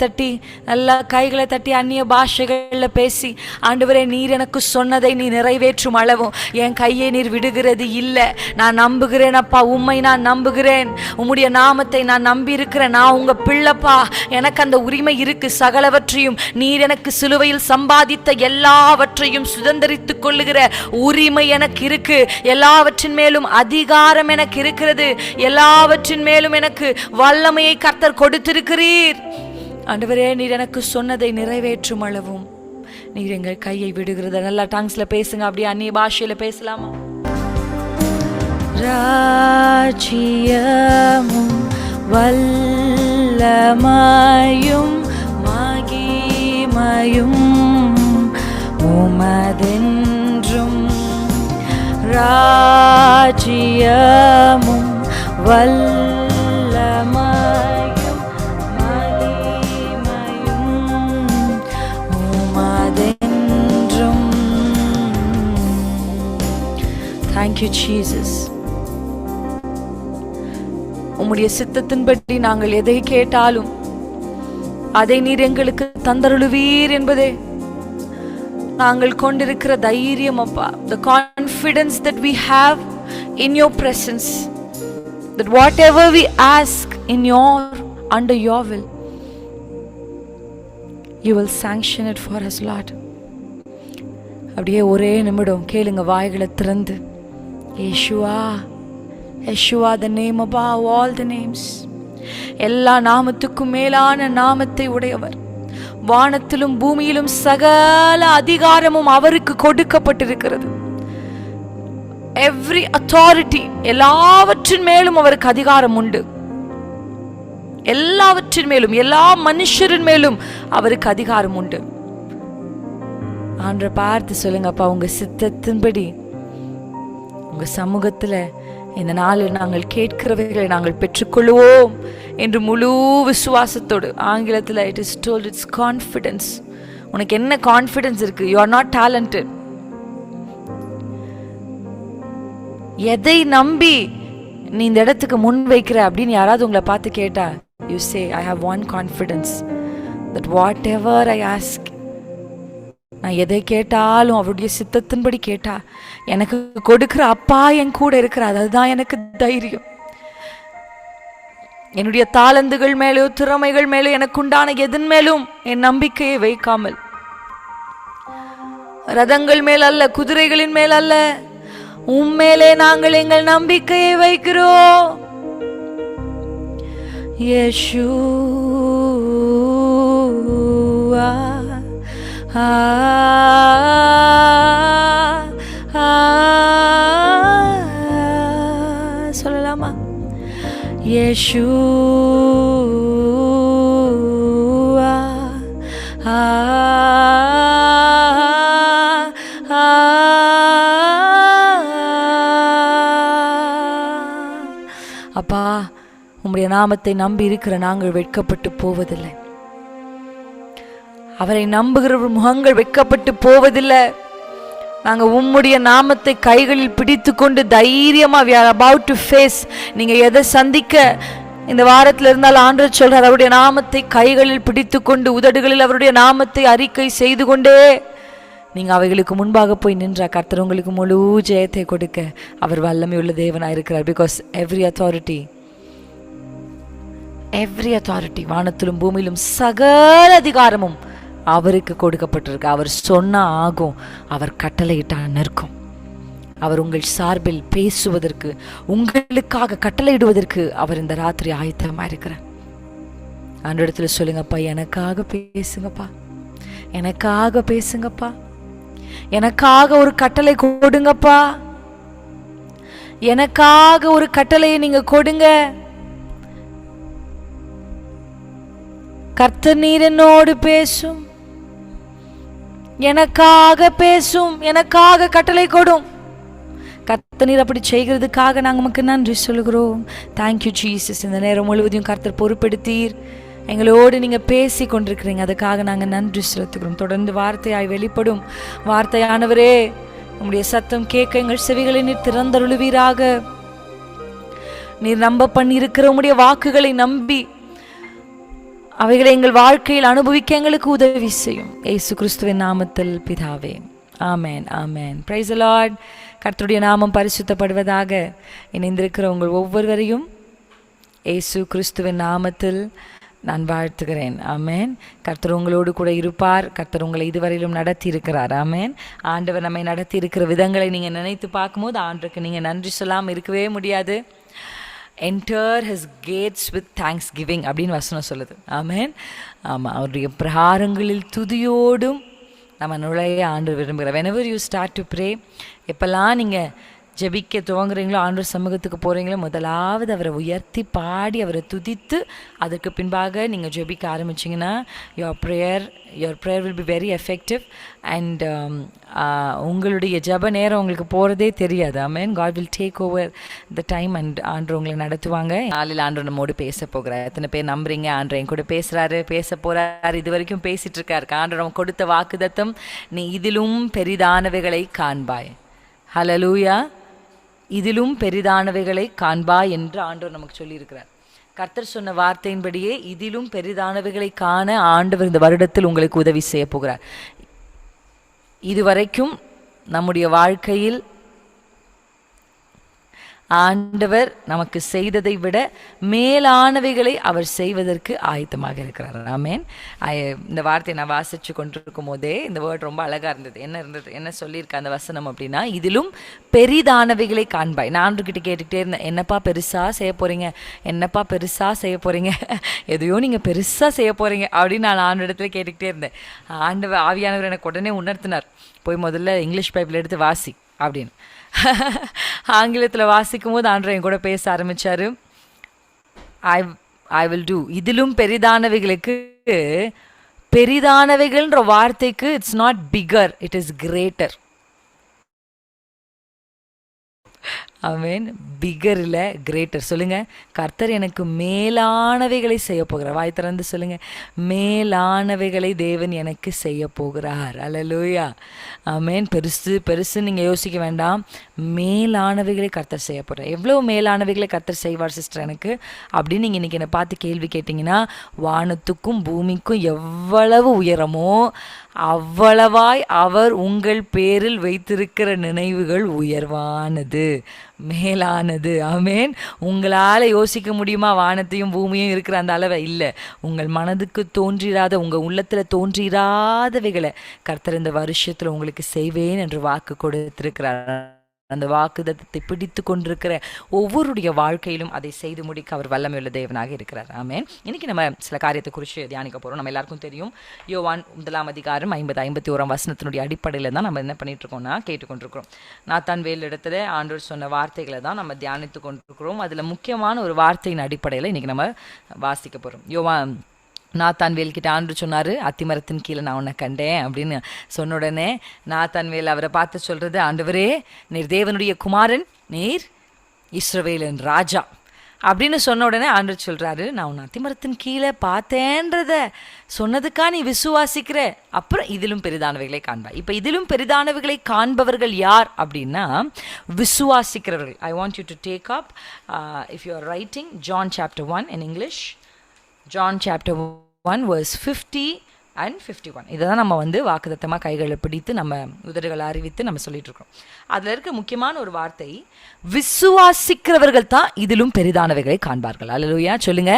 Speaker 1: தட்டி அந்நிய பாஷைகளில் பேசி, ஆண்டவரே நீர் எனக்கு சொன்னதை நீ நிறைவேற்றும் அளவும் என் கையை நீர் விடுகிறது இல்லை. நான் நம்புகிறேன் அப்பா, உம்மை நான் நம்புகிறேன், உம்முடைய நாமத்தை நான் நம்பி இருக்கிறேன். நான் உங்க பிள்ளைப்பா, எனக்கு அந்த உரிமை இருக்கு. சகலவற்றையும் நீர் எனக்கு சிலுவையில் சம்பாதித்த எல்லாவற்றையும் சுதந்திரித்துக் கொள்ளுகிற உரிமை எனக்கு இருக்கு. எல்லாவற்றின் மேலும் அதிகாரம் எனக்கு இருக்கிறது. எல்லாவற்றின் மேலும் எனக்கு வல்லமையை கர்த்தர் கொடுத்திருக்கிறீர். ஆண்டவரே நீர் எனக்கு சொன்னதை நிறைவேற்றும் அளவும் நீர் எங்கள் கையை விடுகிறத. நல்லா டாங்ஸ்ல பேசுங்க, அப்படியே அந்நிய பாஷையில பேசலாமா? ராஜ்யமும் வல்லமையும் மகிமையும் உமதென்றும். ராஜ்யமும் வல்லமையும் மகிமையும் உமதென்றும். Thank you Jesus. உம்முடைய சித்தத்தின்படி நாங்கள் எதை கேட்டாலும் அதை நீர் எங்களுக்கு தந்தருளுவீர் என்பதே நாங்கள் கொண்டிருக்கிற தைரியம் அப்பா. The confidence that we have in your presence, that whatever we ask in under your will, you will sanction it for us, Lord. அப்படியே ஒரே நிமிடம் கேளுங்க, வாய்களை திறந்து. Yeshua, Yeshua, the name above all the names. எல்லா நாமத்துக்கும் மேலான நாமத்தை உடையவர். வானத்திலும் பூமியிலும் சகல அதிகாரமும் அவருக்கு கொடுக்கப்பட்டிருக்கிறது. எவ்ரி அத்தாரிட்டி, எல்லாவற்றின் மேலும் அவருக்கு அதிகாரம் உண்டு. எல்லாவற்றின் மேலும், எல்லா மனுஷரின் மேலும் அவருக்கு அதிகாரம் உண்டு. ஆண்டவரை பார்த்து சொல்லுங்க, அப்பா உங்க சித்தத்தின்படி உங்க சமூகத்துல இந்த நாளில் நாங்கள் கேட்கிறவைகளை நாங்கள் பெற்றுக்கொள்வோம் என்று முழு விசுவாசத்தோடு. ஆங்கிலத்தில் it is told, it's confidence. உனக்கு என்ன கான்ஃபிடன்ஸ் இருக்கு? You are not talented. எதை நம்பி நீ இந்த இடத்துக்கு முன் வைக்கிற அப்படின்னு யாராவது உங்களை பார்த்து கேட்டா, you say I have one confidence that what ever I ask, நான் எதை கேட்டாலும் அவருடைய சித்தத்தின்படி கேட்டா எனக்கு கொடுக்கிற அப்பா என் கூட இருக்கிறார். அதுதான் எனக்கு தைரியம். என்னுடைய தாளந்துகள் மேலோ திறமைகள் மேலோ எனக்கு உண்டான எதன் மேலும் என் நம்பிக்கையை வைக்காமல், ரதங்கள் மேல் அல்ல, குதிரைகளின் மேல் அல்ல, உம்மேலே நாங்கள் எங்கள் நம்பிக்கையை வைக்கிறோம். யேசுவா சொல்லலாமா? யேசுவா அப்பா, உம்முடைய நாமத்தை நம்பி இருக்கிற நாங்கள் வெட்கப்பட்டு போவதில்லை. அவரை நம்புகிற முகங்கள் வெட்கப்பட்டு போவதில்லை. நாங்க உம்முடைய நாமத்தை கைகளில் பிடித்து கொண்டு தைரியமா we are about to face. நீங்க எதை சந்திக்க இந்த வாரத்தில் இருந்தால் ஆண்டவர் சொல்றார், அவருடைய நாமத்தை கைகளில் பிடித்து கொண்டு உதடுகளில் அவருடைய நாமத்தை அறிக்கை செய்து கொண்டே நீங்க அவைகளுக்கு முன்பாக போய் நின்றா கர்த்தர் உங்களுக்கு முழு ஜெயத்தை கொடுக்க அவர் வல்லமை உள்ள தேவனாய் இருக்கிறார். பிகாஸ் எவ்ரி அத்தாரிட்டி வானத்திலும் பூமியிலும் சகல அதிகாரமும் அவருக்கு கொடுக்கப்பட்டிருக்கு. அவர் சொன்னா ஆகும், அவர் கட்டளையிட்டா நிற்கும். அவர் உங்கள் சார்பில் பேசுவதற்கு, உங்களுக்காக கட்டளையிடுவதற்கு அவர் இந்த ராத்திரி ஆயத்தமா இருக்கிறார். அந்த இடத்துல சொல்லுங்கப்பா, எனக்காக பேசுங்கப்பா, எனக்காக பேசுங்கப்பா, எனக்காக ஒரு கட்டளை கொடுங்கப்பா, எனக்காக ஒரு கட்டளையை நீங்க கொடுங்க. கர்த்தர் நீர் என்னோடு பேசும், எனக்காக பேசும், எனக்காக கட்டளை கொடும். கர்த்தர் நீர் அப்படி செய்கிறதுக்காக நாங்கள் நமக்கு நன்றி சொல்கிறோம். Thank you Jesus. இந்த நேரம் முழுவதையும் கர்த்தர் பொறுப்பெடுத்தீர், எங்களோடு நீங்கள் பேசி கொண்டிருக்கிறீங்க, அதுக்காக நாங்கள் நன்றி செலுத்துகிறோம். தொடர்ந்து வார்த்தையாய் வெளிப்படும் வார்த்தையானவரே, உங்களுடைய சத்தம் கேட்க எங்கள் செவிகளை நீர் திறந்தருளுவீராக. நீர் நம்ப பண்ணியிருக்கிற உம்முடைய வாக்குகளை நம்பி அவைகளை எங்கள் வாழ்க்கையில் அனுபவிக்க எங்களுக்கு உதவி செய்யும். இயேசு கிறிஸ்துவின் நாமத்தில் பிதாவே, ஆமேன், ஆமேன். Praise the Lord. கர்த்தருடைய நாமம் பரிசுத்தப்படுவதாக. இணைந்திருக்கிற உங்கள் ஒவ்வொருவரையும் இயேசு கிறிஸ்துவின் நாமத்தில் நான் வாழ்த்துகிறேன். ஆமேன். கர்த்தர் உங்களோடு கூட இருப்பார். கர்த்தர் உங்களை இதுவரையிலும் நடத்தி இருக்கிறார். ஆமேன். ஆண்டவர் நம்மை நடத்தி இருக்கிற விதங்களை நீங்கள் நினைத்து பார்க்கும்போது ஆண்டவருக்கு நீங்கள் நன்றி சொல்லாமல் இருக்கவே முடியாது. Enter his gates with thanksgiving அப்படின்னு வசனம் சொல்லுது. ஆமேன். ஆமாம், அவருடைய பிரகாரங்களில் துதியோடும் நம்ம நுழைய ஆண்டவர் விரும்புகிறார். whenever you start to pray, எப்போல்லாம் நீங்கள் ஜெபிக்க துவங்குறீங்களோ, ஆண்டவர் சமூகத்துக்கு போகிறீங்களோ, முதலாவது அவரை உயர்த்தி பாடி அவரை துதித்து அதற்கு பின்பாக நீங்கள் ஜெபிக்க ஆரம்பிச்சிங்கன்னா your prayer will be very effective and உங்களுடைய ஜெப நேரம் உங்களுக்கு போகிறதே தெரியாது. ஆமென். God will take over the time and ஆண்டவர் உங்களை நடத்துவாங்க. நாளில் ஆண்டவர் நம்மோடு பேச போகிறார். எத்தனை பேர் நம்புறீங்க? ஆண்டவர் என் கூட பேசுகிறாரு, பேச போகிறார், இது வரைக்கும் பேசிகிட்டு இருக்காரு. ஆண்டவர் நம்ம கொடுத்த வாக்குத்தத்தம், நீ இதிலும் பெரிதானவைகளை காண்பாய். ஹல்லேலூயா. இதிலும் பெரிதானவைகளை காண்பாய் என்று ஆண்டவர் நமக்கு சொல்லியிருக்கிறார். கர்த்தர் சொன்ன வார்த்தையின்படியே இதிலும் பெரிதானவைகளை காண ஆண்டவர் இந்த வருடத்தில் உங்களுக்கு உதவி செய்ய போகிறார். இதுவரைக்கும் நம்முடைய வாழ்க்கையில் ஆண்டவர் நமக்கு செய்ததை விட மேலானவைகளை அவர் செய்வதற்கு ஆயத்தமாக இருக்கிறார். ஆமேன். இந்த வார்த்தையை நான் வாசித்து கொண்டிருக்கும் போதே இந்த வேர்ட் ரொம்ப அழகாக இருந்தது. என்ன சொல்லியிருக்க அந்த வசனம் அப்படின்னா, இதிலும் பெரிதானவைகளை காண்பாய். நான் ஆண்டவர்கிட்ட கேட்டுக்கிட்டே இருந்தேன், என்னப்பா பெருசாக செய்ய போகிறீங்க, என்னப்பா பெருசாக செய்ய போகிறீங்க, எதையோ நீங்கள் பெருசாக செய்ய போகிறீங்க அப்படின்னு நான் ஆண்டவரிடத்துல கேட்டுக்கிட்டே இருந்தேன். ஆண்டவர் ஆவியானவர் எனக்கு உடனே உணர்த்தினார், போய் முதல்ல இங்கிலீஷ் பைபிள் எடுத்து வாசி அப்படின்னு. ஆங்கிலத்தில் வாசிக்கும் போது ஆண்டவர் என் கூட பேச ஆரம்பித்தார். I will do. இதிலும் பெரிதானவைகளுக்கு, பெரிதானவைகள்ன்ற வார்த்தைக்கு it's not bigger, it is greater. ஆமென். பிகர் இல்லை, கிரேட்டர். சொல்லுங்கள், கர்த்தர் எனக்கு மேலானவைகளை செய்ய போகிறார். வாய் திறந்து சொல்லுங்கள், மேலானவைகளை தேவன் எனக்கு செய்ய போகிறார். அல்லேலூயா. ஆமென். பெருசு பெருசு நீங்கள் யோசிக்க வேண்டாம், மேலானவைகளை கர்த்தர் செய்ய போகிறார். எவ்வளோ மேலானவைகளை கர்த்தர் செய்வார் சிஸ்டர் எனக்கு அப்படின்னு நீங்கள் இன்றைக்கி என்னை பார்த்து கேள்வி கேட்டிங்கன்னா, வானத்துக்கும் பூமிக்கும் எவ்வளவு உயரமோ அவ்வளவாய் அவர் உங்கள் பேரில் வைத்திருக்கிற நினைவுகள் உயர்வானது, மேலானது. ஆமேன். உங்களால் யோசிக்க முடியுமா வானத்தையும் பூமியும் இருக்கிற அந்த அளவை? இல்லை. உங்கள் மனதுக்கு தோன்றிராத, உங்கள் உள்ளத்தில் தோன்றிராதவைகளை கர்த்தர் இந்த வருஷத்தில் உங்களுக்கு செய்வேன் என்று வாக்கு கொடுத்திருக்கிறார். அந்த வாக்குத்தத்தத்தை பிடித்து கொண்டிருக்கிற ஒவ்வொருடைய வாழ்க்கையிலும் அதை செய்து முடிக்க அவர் வல்லமையுள்ள தேவனாக இருக்கிறார். ஆமென். இன்னைக்கு நம்ம சில காரியத்தை குறித்து தியானிக்க போகிறோம். நம்ம எல்லாருக்கும் தெரியும், யோவான் 1 51 வசனத்தினுடைய அடிப்படையில் தான் நம்ம என்ன பண்ணிட்டு இருக்கோம்னா கேட்டுக்கொண்டிருக்கிறோம். நாத்தான்வேல் இடத்துல ஆண்டவர் சொன்ன வார்த்தைகளை தான் நம்ம தியானித்து கொண்டிருக்கிறோம். அதில் முக்கியமான ஒரு வார்த்தையின் அடிப்படையில் இன்னைக்கு நம்ம வாசிக்க போகிறோம். யோவான் நாத்தான்வேல் கிட்ட ஆண்டவர் சொன்னார், அத்திமரத்தின் கீழே நான் உன்னை கண்டேன் அப்படின்னு சொன்ன உடனே நாத்தான்வேல் அவரை பார்த்து சொல்கிறது, ஆண்டவரே நீர் தேவனுடைய குமாரன், நீர் இஸ்ரவேலின் ராஜா அப்படின்னு சொன்ன உடனே ஆண்டவர் சொல்கிறாரு, நான் உன்னை அத்திமரத்தின் கீழே பார்த்தேன்றத சொன்னதுக்கா நீ விசுவாசிக்கிற, அப்புறம் இதிலும் பெரிதானவைகளை காண்பாய். இப்போ இதிலும் பெரிதானவைகளை காண்பவர்கள் யார் அப்படின்னா விசுவாசிக்கிறவர்கள். I want you to take up, if you are writing, John chapter 1 in English. John chapter 1 verse 50 and 51. இதை தான் நம்ம வாக்குத்தத்தமாக கைகளை பிடித்து நம்ம உதடுகளை அறிவித்து நம்ம சொல்லிட்டு இருக்கோம். அதில் இருக்க முக்கியமான ஒரு வார்த்தை, விசுவாசிக்கிறவர்கள் தான் இதிலும் பெரிதானவைகளை காண்பார்கள். அல்லேலூயா. சொல்லுங்க,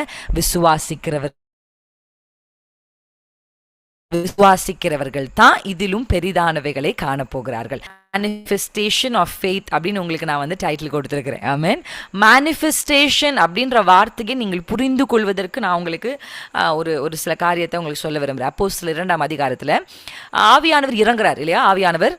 Speaker 1: விசுவாசிக்கிறவர்கள் தான் இதிலும் பெரிதானவைகளை காணப்போகிறார்கள். மேனிஃபெஸ்டேஷன் ஆஃப் ஃபெய்த் அப்படின்னு உங்களுக்கு நான் டைட்டில் கொடுத்துருக்கிறேன். ஆமென். மேனிஃபெஸ்டேஷன் அப்படின்ற வார்த்தையை நீங்கள் புரிந்து கொள்வதற்கு நான் உங்களுக்கு ஒரு சில காரியத்தை உங்களுக்கு சொல்ல விரும்புகிறேன். அப்போஸ்தலர் 2ஆம் அதிகாரத்தில் ஆவியானவர் இறங்குறார் இல்லையா? ஆவியானவர்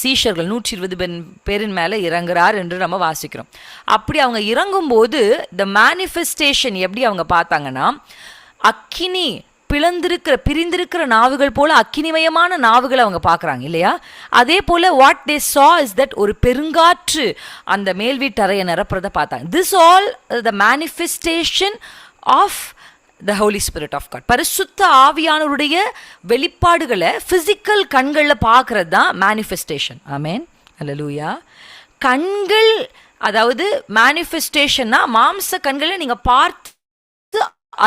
Speaker 1: சீஷர்கள் 120 பேரின் மேலே இறங்குறார் என்று நம்ம வாசிக்கிறோம். அப்படி அவங்க இறங்கும்போது இந்த மேனிஃபெஸ்டேஷன் எப்படி அவங்க பார்த்தாங்கன்னா, அக்கினி பிரிந்திருக்கிற நாவுகள் போல அக்கினிமயமான நாவுகளை அவங்க பார்க்குறாங்க இல்லையா? அதே போல what they saw is that ஒரு பெருங்காற்று அந்த மேல் வீட்டறையை நிரப்புறதை பார்த்தாங்க. This all the manifestation of the holy spirit of God. பரிசுத்த ஆவியானவருடைய வெளிப்பாடுகளை ஃபிசிக்கல் கண்களில் பார்க்கறது தான் மேனிஃபெஸ்டேஷன். ஆமென். அல்லேலூயா. கண்கள் அதாவது மேனிஃபெஸ்டேஷன்னா மாம்ச கண்களை நீங்க பார்த்து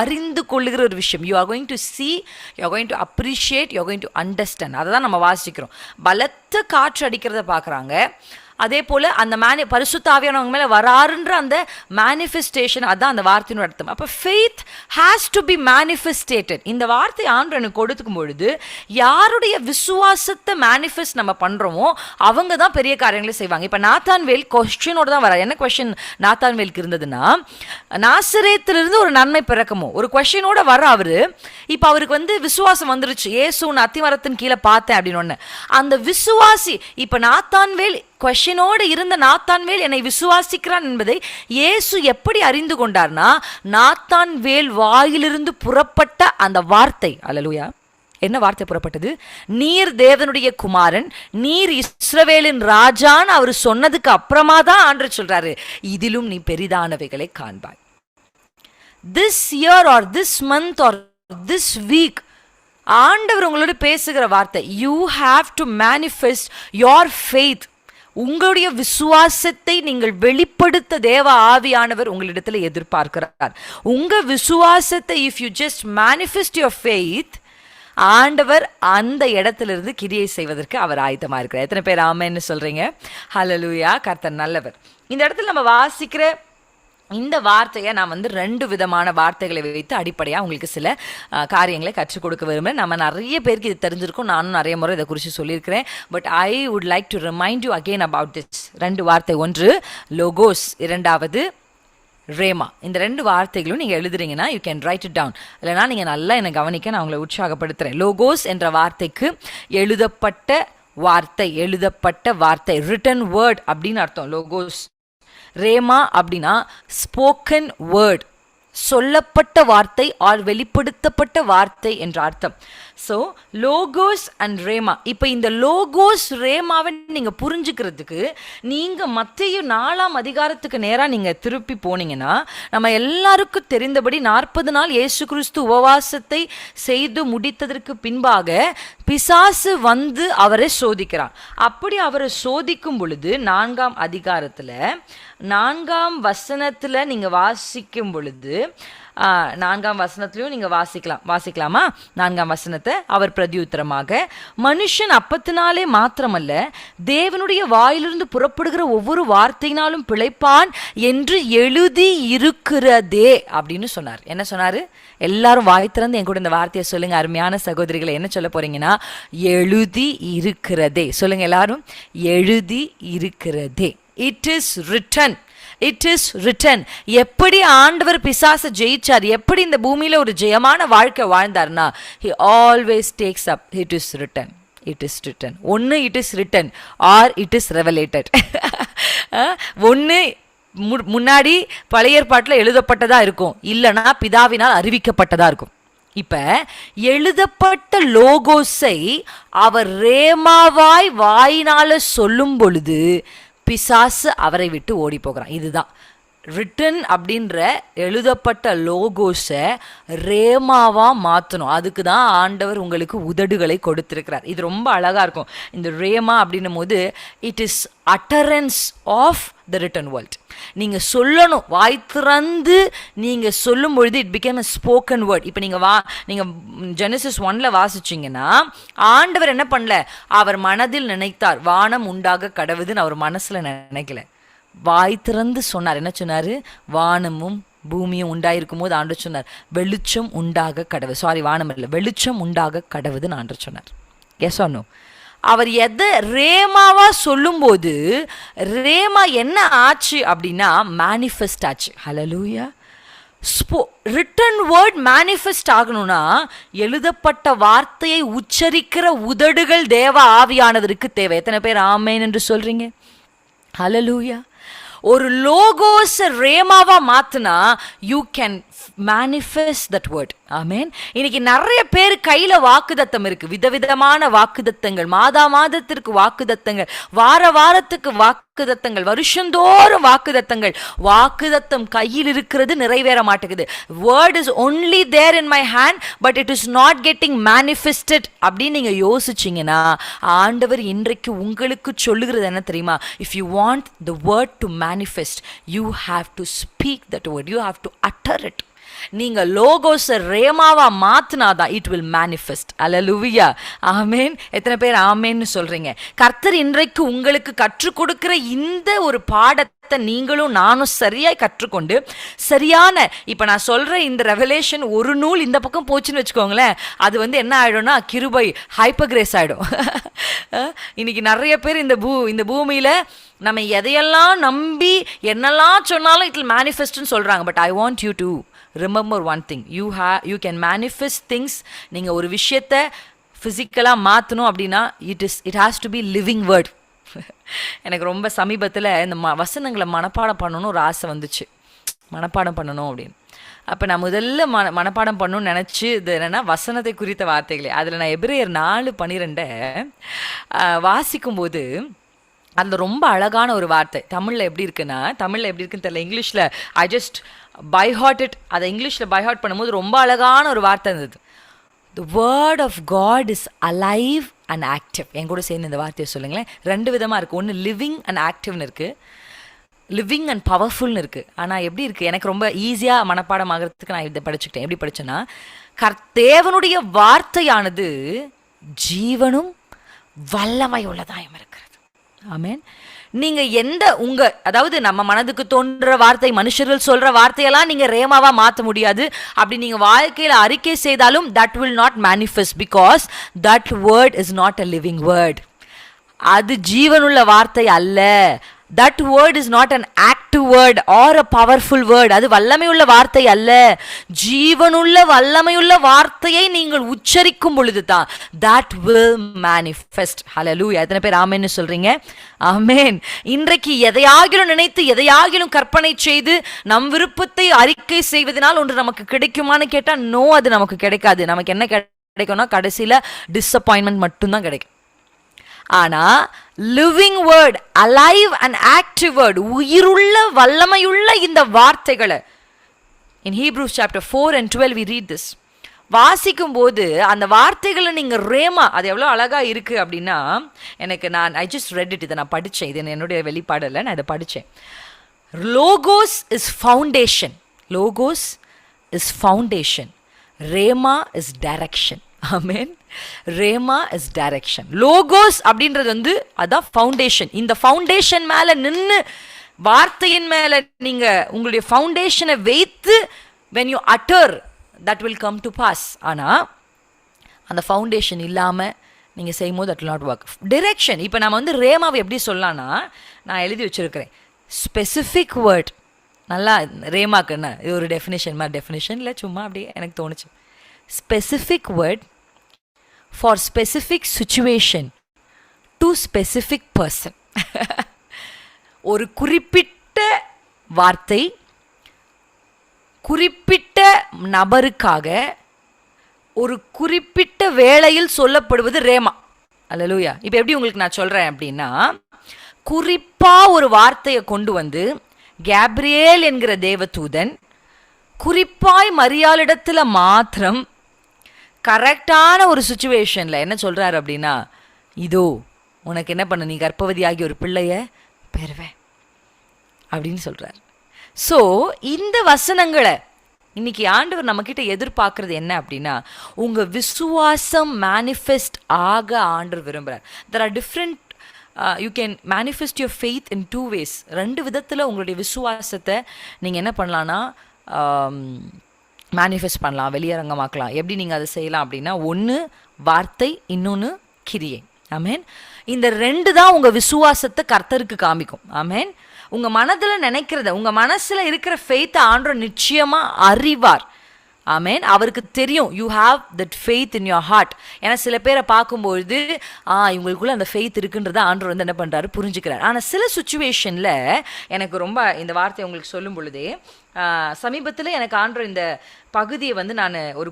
Speaker 1: அறிந்து கொள்ளுகிற ஒரு விஷயம். You are going to C, you are going to appreciate, you are going to understand. அதை தான் நம்ம வாசிக்கிறோம். பலத்த காற்று அடிக்கிறத பார்க்குறாங்க. அதே போல் அந்த பரிசுத்த ஆவியானவங்க மேலே வராருன்ற அந்த மேனிஃபெஸ்டேஷன், அதான் அந்த வார்த்தையினோட அர்த்தம். அப்போ ஃபெய்த் ஹேஸ் டு பி மேனிஃபெஸ்டேட்டட். இந்த வார்த்தை ஆண்டு எனக்கு கொடுக்கும் பொழுது யாருடைய விசுவாசத்தை மேனிஃபெஸ்ட் நம்ம பண்ணுறோமோ அவங்க தான் பெரிய காரியங்களை செய்வாங்க. இப்போ நாத்தான்வேல் கொஸ்டினோட தான் வர. என்ன கொஸ்டின் நாத்தான்வேலுக்கு இருந்ததுன்னா, நாசரேத்திலிருந்து ஒரு நன்மை பிறக்குமோ ஒரு கொஸ்டினோட வர அவரு. இப்போ அவருக்கு விசுவாசம் வந்துருச்சு. ஏசு அத்திமரத்தின் கீழே பார்த்தேன் அப்படின்னு ஒன்று. அந்த விசுவாசி இப்போ நாத்தான்வேல் கொஸ்டினோடு இருந்த நாத்தான்வேல் என்னை விசுவாசிக்கிறான் என்பதை இயேசு எப்படி அறிந்து கொண்டார்னா, நாத்தான்வேல் வாயிலிருந்து புறப்பட்ட அந்த வார்த்தை, அல்லேலூயா, என்ன வார்த்தை புறப்பட்டது? நீர் தேவனுடைய குமாரன், நீர் இஸ்ரவேலின் ராஜான்னு அவர் சொன்னதுக்கு அப்புறமா தான் ஆண்டவர் சொல்றாரு, இதிலும் நீ பெரிதானவைகளை காண்பாய். This year R this month or this week ஆண்டவர் உங்களோட பேசுகிற வார்த்தை, you have to manifest your faith. உங்களுடைய விசுவாசத்தை நீங்கள் வெளிப்படுத்த தேவ ஆவியானவர் உங்களிடத்தில் எதிர்பார்க்கிறார். உங்க விசுவாசத்தை if you just manifest your faith, ஆண்டவர் அந்த இடத்திலிருந்து கிரியை செய்வதற்கு அவர் ஆயத்தமா இருக்கிறார். எத்தனை பேர் ஆமென்னு சொல்றீங்க? ஹல்லேலூயா. கர்த்தர் நல்லவர். இந்த இடத்துல நம்ம வாசிக்கிற இந்த வார்த்தையை நான் 2 விதமான வார்த்தைகளை வைத்து அடிப்படையாக உங்களுக்கு சில காரியங்களை கற்றுக் கொடுக்க விரும்புகிறேன். நம்ம நிறைய பேருக்கு இது தெரிஞ்சிருக்கும், நானும் நிறைய முறை இதை குறித்து சொல்லியிருக்கிறேன். But I would like to remind you again about this 2 வார்த்தை. ஒன்று லோகோஸ், இரண்டாவது ரேமா. இந்த 2 வார்த்தைகளும் நீங்கள் எழுதுறீங்கன்னா you can write it down. இல்லைனா நீங்கள் நல்லா என்னை கவனிக்க, நான் உங்களை உற்சாகப்படுத்துகிறேன். லோகோஸ் என்ற வார்த்தைக்கு எழுதப்பட்ட வார்த்தை, ரிட்டன் வேர்ட் அப்படின்னு அர்த்தம் லோகோஸ். ரேமா அப்படின்னா ஸ்போக்கன் வேர்ட், சொல்லப்பட்ட வார்த்தை ஆர் வெளிப்படுத்தப்பட்ட வார்த்தை என்ற அர்த்தம். So logos and rhema. இப்போ இந்த லோகோஸ் ரேமாவை நீங்கள் புரிஞ்சுக்கிறதுக்கு நீங்கள் மத்தேயு 4ஆம் அதிகாரத்துக்கு நேராக நீங்கள் திருப்பி போனீங்கன்னா, நம்ம எல்லாருக்கும் தெரிந்தபடி 40 நாள் இயேசு கிறிஸ்து உபவாசத்தை செய்து முடித்ததற்கு பின்பாக பிசாசு அவரை சோதிக்கிறான். அப்படி அவரை சோதிக்கும் பொழுது 4ஆம் அதிகாரத்தில் 4ஆம் வசனத்தில் நீங்கள் வாசிக்கும் பொழுது, 4ஆம் வசனத்திலையும் நீங்கள் வாசிக்கலாமா? 4ஆம் வசனத்தை அவர் பிரதியுத்தரமாக, மனுஷன் அப்பத்தினாலே மாத்திரமல்ல தேவனுடைய வாயிலிருந்து புறப்படுகிற ஒவ்வொரு வார்த்தையினாலும் பிழைப்பான் என்று எழுதி இருக்கிறதே அப்படின்னு சொன்னார். என்ன சொன்னாரு? எல்லாரும் வாய் திறந்து என் கூட இந்த வார்த்தையை சொல்லுங்க. அருமையான சகோதரிகளை, என்ன சொல்ல போறீங்கன்னா, எழுதி இருக்கிறதே. சொல்லுங்க எல்லாரும், எழுதி இருக்கிறதே. It is written. It is written. எப்படி ஆண்டவர் பிசாசை ஜெயிச்சார், எப்படி இந்த பூமியில ஒரு ஜெயமான வாழ்க்கை வாழ்ந்தார்னா, he always takes up it is written. It is written. ஒன்று it is written or it is revelated. ஒன்று முன்னாடி பழைய ஏற்பாட்டில் எழுதப்பட்டதா இருக்கும், இல்லைனா பிதாவினால் அறிவிக்கப்பட்டதா இருக்கும். இப்ப எழுதப்பட்ட லோகோஸை அவர் ரேமாவாய் வாயினால சொல்லும் பொழுது பிசாசு அவரை விட்டு ஓடி போகிறான். இதுதான் ரிட்டன் அப்படின்ற எழுதப்பட்ட லோகோஸை ரேமாவா மாற்றணும். அதுக்கு தான் ஆண்டவர் உங்களுக்கு உதடுகளை கொடுத்திருக்கிறார். இது ரொம்ப அழகா இருக்கும். இந்த ரேமா அப்படின்னும் போது it is utterance of the written world. நீங்க சொல்லணும், வாய் திறந்து நீங்க சொல்லும் பொழுது it became a spoken word. இப்போ நீங்க ஜெனசிஸ் 1ல வாசிச்சீங்கன்னா, ஆண்டவர் என்ன பண்ணல, அவர் மனதில் நினைத்தார், வானம் உண்டாக கடவுதுன்னு அவர் மனசுல நினைக்கல, வாய் திறந்து சொன்னார். என்ன சொன்னாரு? வானமும் பூமியும் உண்டாயிருக்கும் போது ஆண்டவர் சொன்னார், வெளிச்சம் உண்டாக கடவுது. சாரி, வானம் இல்லை, வெளிச்சம் உண்டாக கடவுதுன்னு ஆண்டவர் சொன்னார். S R no? அவர் எதை ரேமாவா சொல்லும்போது ரேமா என்ன ஆச்சு அப்படின்னா மேனிஃபெஸ்ட் ஆச்சு. ஹல்லேலூயா. ரிட்டன் வேர்ட் மேனிஃபெஸ்ட் ஆகணும்னா எழுதப்பட்ட வார்த்தையை உச்சரிக்கிற உதடுகள் தேவ ஆவியானவருக்கு தேவை. எத்தனை பேர் ஆமேன் என்று சொல்றீங்க? ஹல்லேலூயா. ஒரு லோகோஸ் ரேமாவா மாத்துனா you can manifest that word. Amen. இன்னைக்கு நிறைய பேர் கையில வாக்குதத்தம் இருக்கு, விதவிதமான வாக்குதத்தங்கள், மாதத்திற்கு வாக்குதத்தங்கள், வாரத்துக்கு வாக்குதத்தங்கள், வருஷந்தோறும் வாக்குதத்தங்கள். வாக்குதத்தம் கையில் இருக்கிறது, நிறைவேற மாட்டேங்குது. Word is only there in my hand but it is not getting manifested அப்படின்னு நீங்க யோசிச்சீங்கன்னா, ஆண்டவர் இன்றைக்கு உங்களுக்கு சொல்லுகிறது என்ன தெரியுமா? If you want the word to manifest, you have to speak that word, you have to utter it. நீங்க லோகோஸ ரேமாவா மாத்தினாதான் இட் வில் மேனிஃபெஸ்ட். அல்லேலூயா, ஆமேன். எத்தனை பேர் ஆமேன்னு சொல்றீங்க? கர்த்தர் இன்றைக்கு உங்களுக்கு கற்றுக் கொடுக்கிற இந்த ஒரு பாடத்தை நீங்களும் நானும் சரியாய் கற்றுக்கொண்டு, சரியான இப்ப நான் சொல்ற இந்த ரெவலேஷன் ஒரு நூல் இந்த பக்கம் போச்சுன்னு வச்சுக்கோங்களேன், அது என்ன ஆயிடும்னா கிருபை ஹைப்பர்கிரேஸ் ஆயிடும். இன்னைக்கு நிறைய பேர் இந்த பூமியில நம்ம எதையெல்லாம் நம்பி என்னெல்லாம் சொன்னாலும் இட் வில் மேனிஃபெஸ்ட்னு சொல்றாங்க. But I want you to remember one thing, you can manifest things. நீங்க ஒரு விஷயத்தை பிசிக்கலா மாத்தணும் அப்படின்னா it has to be living word. எனக்கு ரொம்ப சமீபத்தில் இந்த வசனங்களை மனப்பாடம் பண்ணணும்னு ஒரு ஆசை வந்துச்சு, மனப்பாடம் பண்ணணும் அப்படின்னு. அப்போ நான் முதல்ல மனப்பாடம் பண்ணணும்னு நினச்சி இது என்னென்னா வசனத்தை குறித்த வார்த்தைகளே. அதில் நான் எபிரேயர் 4:12 வாசிக்கும்போது அதில் ரொம்ப அழகான ஒரு வார்த்தை தமிழில் எப்படி இருக்குன்னு தெரியல, இங்கிலீஷில் I just by heart it. அதை இங்கிலீஷில் பை ஹார்ட் பண்ணும்போது ரொம்ப அழகான ஒரு வார்த்தை இருந்தது. The word of God is alive and active. என் கூட சேர்ந்து இந்த வார்த்தையை சொல்லுங்களேன். 2 விதமாக இருக்குது. ஒன்று லிவிங் அண்ட் ஆக்டிவ்னு இருக்குது, லிவிங் அண்ட் பவர்ஃபுல்னு இருக்குது. ஆனால் எப்படி இருக்குது, எனக்கு ரொம்ப ஈஸியாக மனப்பாடம் ஆகிறதுக்கு நான் இதை படிச்சுக்கிட்டேன். எப்படி படித்தேன்னா, தேவனுடைய வார்த்தையானது ஜீவனும் வல்லமை உள்ளதாயும் இருக்கிறது. ஆமென். நீங்க அதாவது நம்ம மனதுக்கு தோன்ற வார்த்தை, மனுஷர்கள் சொல்ற வார்த்தையெல்லாம் நீங்க ரேமாவா மாற்ற முடியாது. அப்படி நீங்க வாழ்க்கையில அறிக்கை செய்தாலும் that will not manifest because that word is not a living word. அது ஜீவனுள்ள வார்த்தை அல்ல. That word is not an active word or a powerful word. அது வல்லமையுள்ள வார்த்தை அல்ல. ஜீவனுள்ள வல்லமையுள்ள வார்த்தையை நீங்கள் உச்சரிக்கும் பொழுது தான் that will manifest. Hallelujah. எத்தனை பேர் ஆமென்னு சொல்றீங்க? ஆமென். இன்றைக்கு எதையாகிலும் நினைத்து எதையாகிலும் கற்பனை செய்து நம் விருப்பத்தை அறிக்கை செய்வதனால் ஒன்று நமக்கு கிடைக்குமான்னு கேட்டா நோ, அது நமக்கு கிடைக்காது. நமக்கு என்ன கிடைக்கும்னா கடைசியில டிசப்பாயின்மெண்ட் மட்டும்தான் கிடைக்கும். ஆனா living word, alive and active word, உயிருள்ள வல்லமையுள்ள இந்த வார்த்தைகளை இன் Hebrews chapter 4:12 we read this. வாசிக்கும் போது அந்த வார்த்தைகளை நீங்க ரேமா, அது எவ்வளோ அழகா இருக்கு அப்படின்னா, ஐ ஜஸ்ட் ரெட் இட். இதை நான் படித்தேன், இது என்னுடைய வெளிப்பாடு இல்லை, நான் இதை படித்தேன். Logos is foundation, logos is foundation, rhema is direction. Amen. Rhema is direction. Logos அப்படின்றது அதான் ஃபவுண்டேஷன். இந்த ஃபவுண்டேஷன் மேல நின்று வார்த்தையின் மேல நீங்க உங்களுடைய ஃபவுண்டேஷனை வைத்து when you utter that will come to pass. ஆனா அந்த ஃபவுண்டேஷன் இல்லாம நீங்க செய்யும் போது that will not work. Direction. இப்போ நம்ம ரேமாவை எப்படி சொல்லலாம்னா, நான் எழுதி வச்சிருக்கிறேன் ஸ்பெசிஃபிக் வேர்ட். நல்லா ரேமாக்கு என்ன இது ஒரு டெஃபினேஷன் மாதிரி, டெஃபினேஷன் இல்லை, சும்மா அப்படியே எனக்கு தோணுச்சு. Specific word for specific situation to specific person. ஒரு குறிப்பிட்ட வார்த்தை குறிப்பிட்ட நபருக்காக ஒரு குறிப்பிட்ட வேளையில் சொல்லப்படுவது ரேமா. அல்லேலூயா. இப்போ எப்படி உங்களுக்கு நான் சொல்றேன் அப்படின்னா, குறிப்பா ஒரு வார்த்தையை கொண்டு கேப்ரியேல் என்கிற தேவதூதன் குறிப்பாய் மரியாளிடத்துல மாத்திரம் கரெக்டான ஒரு சுச்சுவேஷனில் என்ன சொல்கிறாரு அப்படின்னா, இதோ உனக்கு என்ன பண்ண, நீ கர்ப்பவதியாகி ஒரு பிள்ளைய பெறுவேன் அப்படின்னு சொல்கிறார். ஸோ இந்த வசனங்களை இன்னைக்கு ஆண்டவர் நம்மக்கிட்ட எதிர்பார்க்கறது என்ன அப்படின்னா, உங்கள் விசுவாசம் மேனிஃபெஸ்ட் ஆக ஆண்டவர் விரும்புகிறார். There are different you can manifest your faith in 2 ways. 2 விதத்தில் உங்களுடைய விசுவாசத்தை நீங்கள் என்ன பண்ணலான்னா மேனிஃபெஸ்ட் பண்ணலாம், வெளியரங்கமாக்கலாம். எப்படி நீங்கள் அதை செய்யலாம் அப்படின்னா, ஒன்று வார்த்தை, இன்னொன்று கிரியை. ஆமேன். இந்த 2 தான் உங்கள் விசுவாசத்தை கர்த்தருக்கு காமிக்கும். ஆமேன். உங்கள் மனதில் நினைக்கிறத, உங்கள் மனசில் இருக்கிற ஃபெய்த்தை ஆண்டவர் நிச்சயமாக அறிவார். ஆமேன். அவருக்கு தெரியும் you have that faith in your heart. ஏன்னா சில பேரை பார்க்கும்பொழுது இவங்களுக்குள்ள அந்த ஃபெய்த் இருக்குன்றத ஆண்டவர் என்ன பண்ணுறாரு, புரிஞ்சுக்கிறார். ஆனால் சில சுச்சுவேஷனில் எனக்கு ரொம்ப இந்த வார்த்தையை உங்களுக்கு சொல்லும் பொழுதே
Speaker 2: சமீபத்தில் எனக்கு ஆண்டவர் இந்த பகுதியை வந்து நான் ஒரு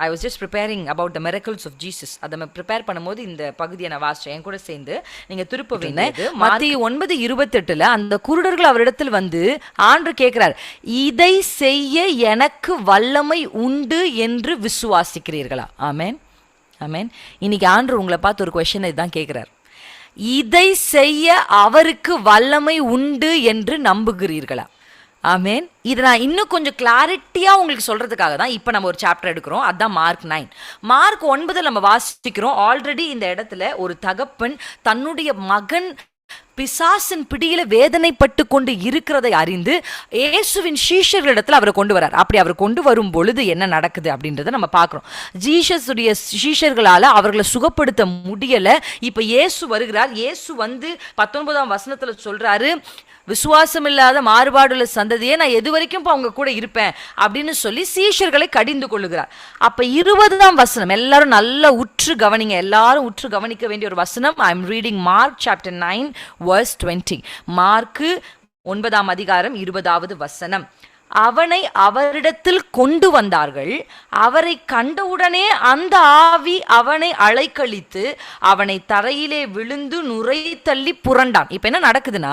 Speaker 2: I was just preparing about the miracles of Jesus. அதை ப்ரிப்பேர் பண்ணும்போது இந்த பகுதியை நான் வாசிச்சேன். என் கூட சேர்ந்து நீங்கள் திருப்ப வேண்டியது மத்திய 9:28 அந்த குருடர்கள் அவரிடத்தில் வந்து ஆண்டவர் கேட்கிறார், இதை செய்ய எனக்கு வல்லமை உண்டு என்று விசுவாசிக்கிறீர்களா? ஆமேன், ஆமேன். இன்னைக்கு ஆண்டவர் உங்களை பார்த்து ஒரு கொஸ்டின் இதுதான் கேட்கிறார். இதை செய்ய அவருக்கு வல்லமை உண்டு என்று நம்புகிறீர்களா? ஆமேன். இதை நான் இன்னும் கொஞ்சம் கிளாரிட்டியாக உங்களுக்கு சொல்கிறதுக்காக தான் இப்போ நம்ம ஒரு சாப்டர் எடுக்கிறோம். அதுதான் Mark 9. Mark 9 நம்ம வாசிக்கிறோம். ஆல்ரெடி இந்த இடத்துல ஒரு தகப்பன் தன்னுடைய மகன் பிசாசின் பிடியில வேதனைப்பட்டு கொண்டு இருக்கிறதை அறிந்து இயேசுவின் சீஷர்களிடத்தில் அவரை கொண்டு வரார். அப்படி அவர் கொண்டு வரும் பொழுது என்ன நடக்குது அப்படின்றத நம்ம பார்க்குறோம். ஜீசஸுடைய சீஷர்களால் அவர்களை சுகப்படுத்த முடியலை. இப்போ இயேசு வருகிறார். இயேசு வந்து 19ஆம் வசனத்தில் சொல்றாரு, விசுவாசம் இல்லாத மாறுபாடுள்ள சந்ததியே நான் எது வரைக்கும் இப்போ அவங்க கூட இருப்பேன் அப்படின்னு சொல்லி சீஷர்களை கடிந்து கொள்ளுகிறார். அப்போ 20ஆம் வசனம் எல்லாரும் நல்லா உற்று கவனிங்க. எல்லாரும் உற்று கவனிக்க வேண்டிய ஒரு வசனம். I am reading Mark chapter 9 verse 20. Mark 9ஆம் அதிகாரம் 20வது வசனம். அவனை அவரிடத்தில் கொண்டு வந்தார்கள். அவரை கண்டவுடனே அந்த ஆவி அவனை அலைக்கழித்து அவனை தரையிலே விழுந்து நுரை தள்ளி புரண்டான். இப்ப என்ன நடக்குதுன்னா,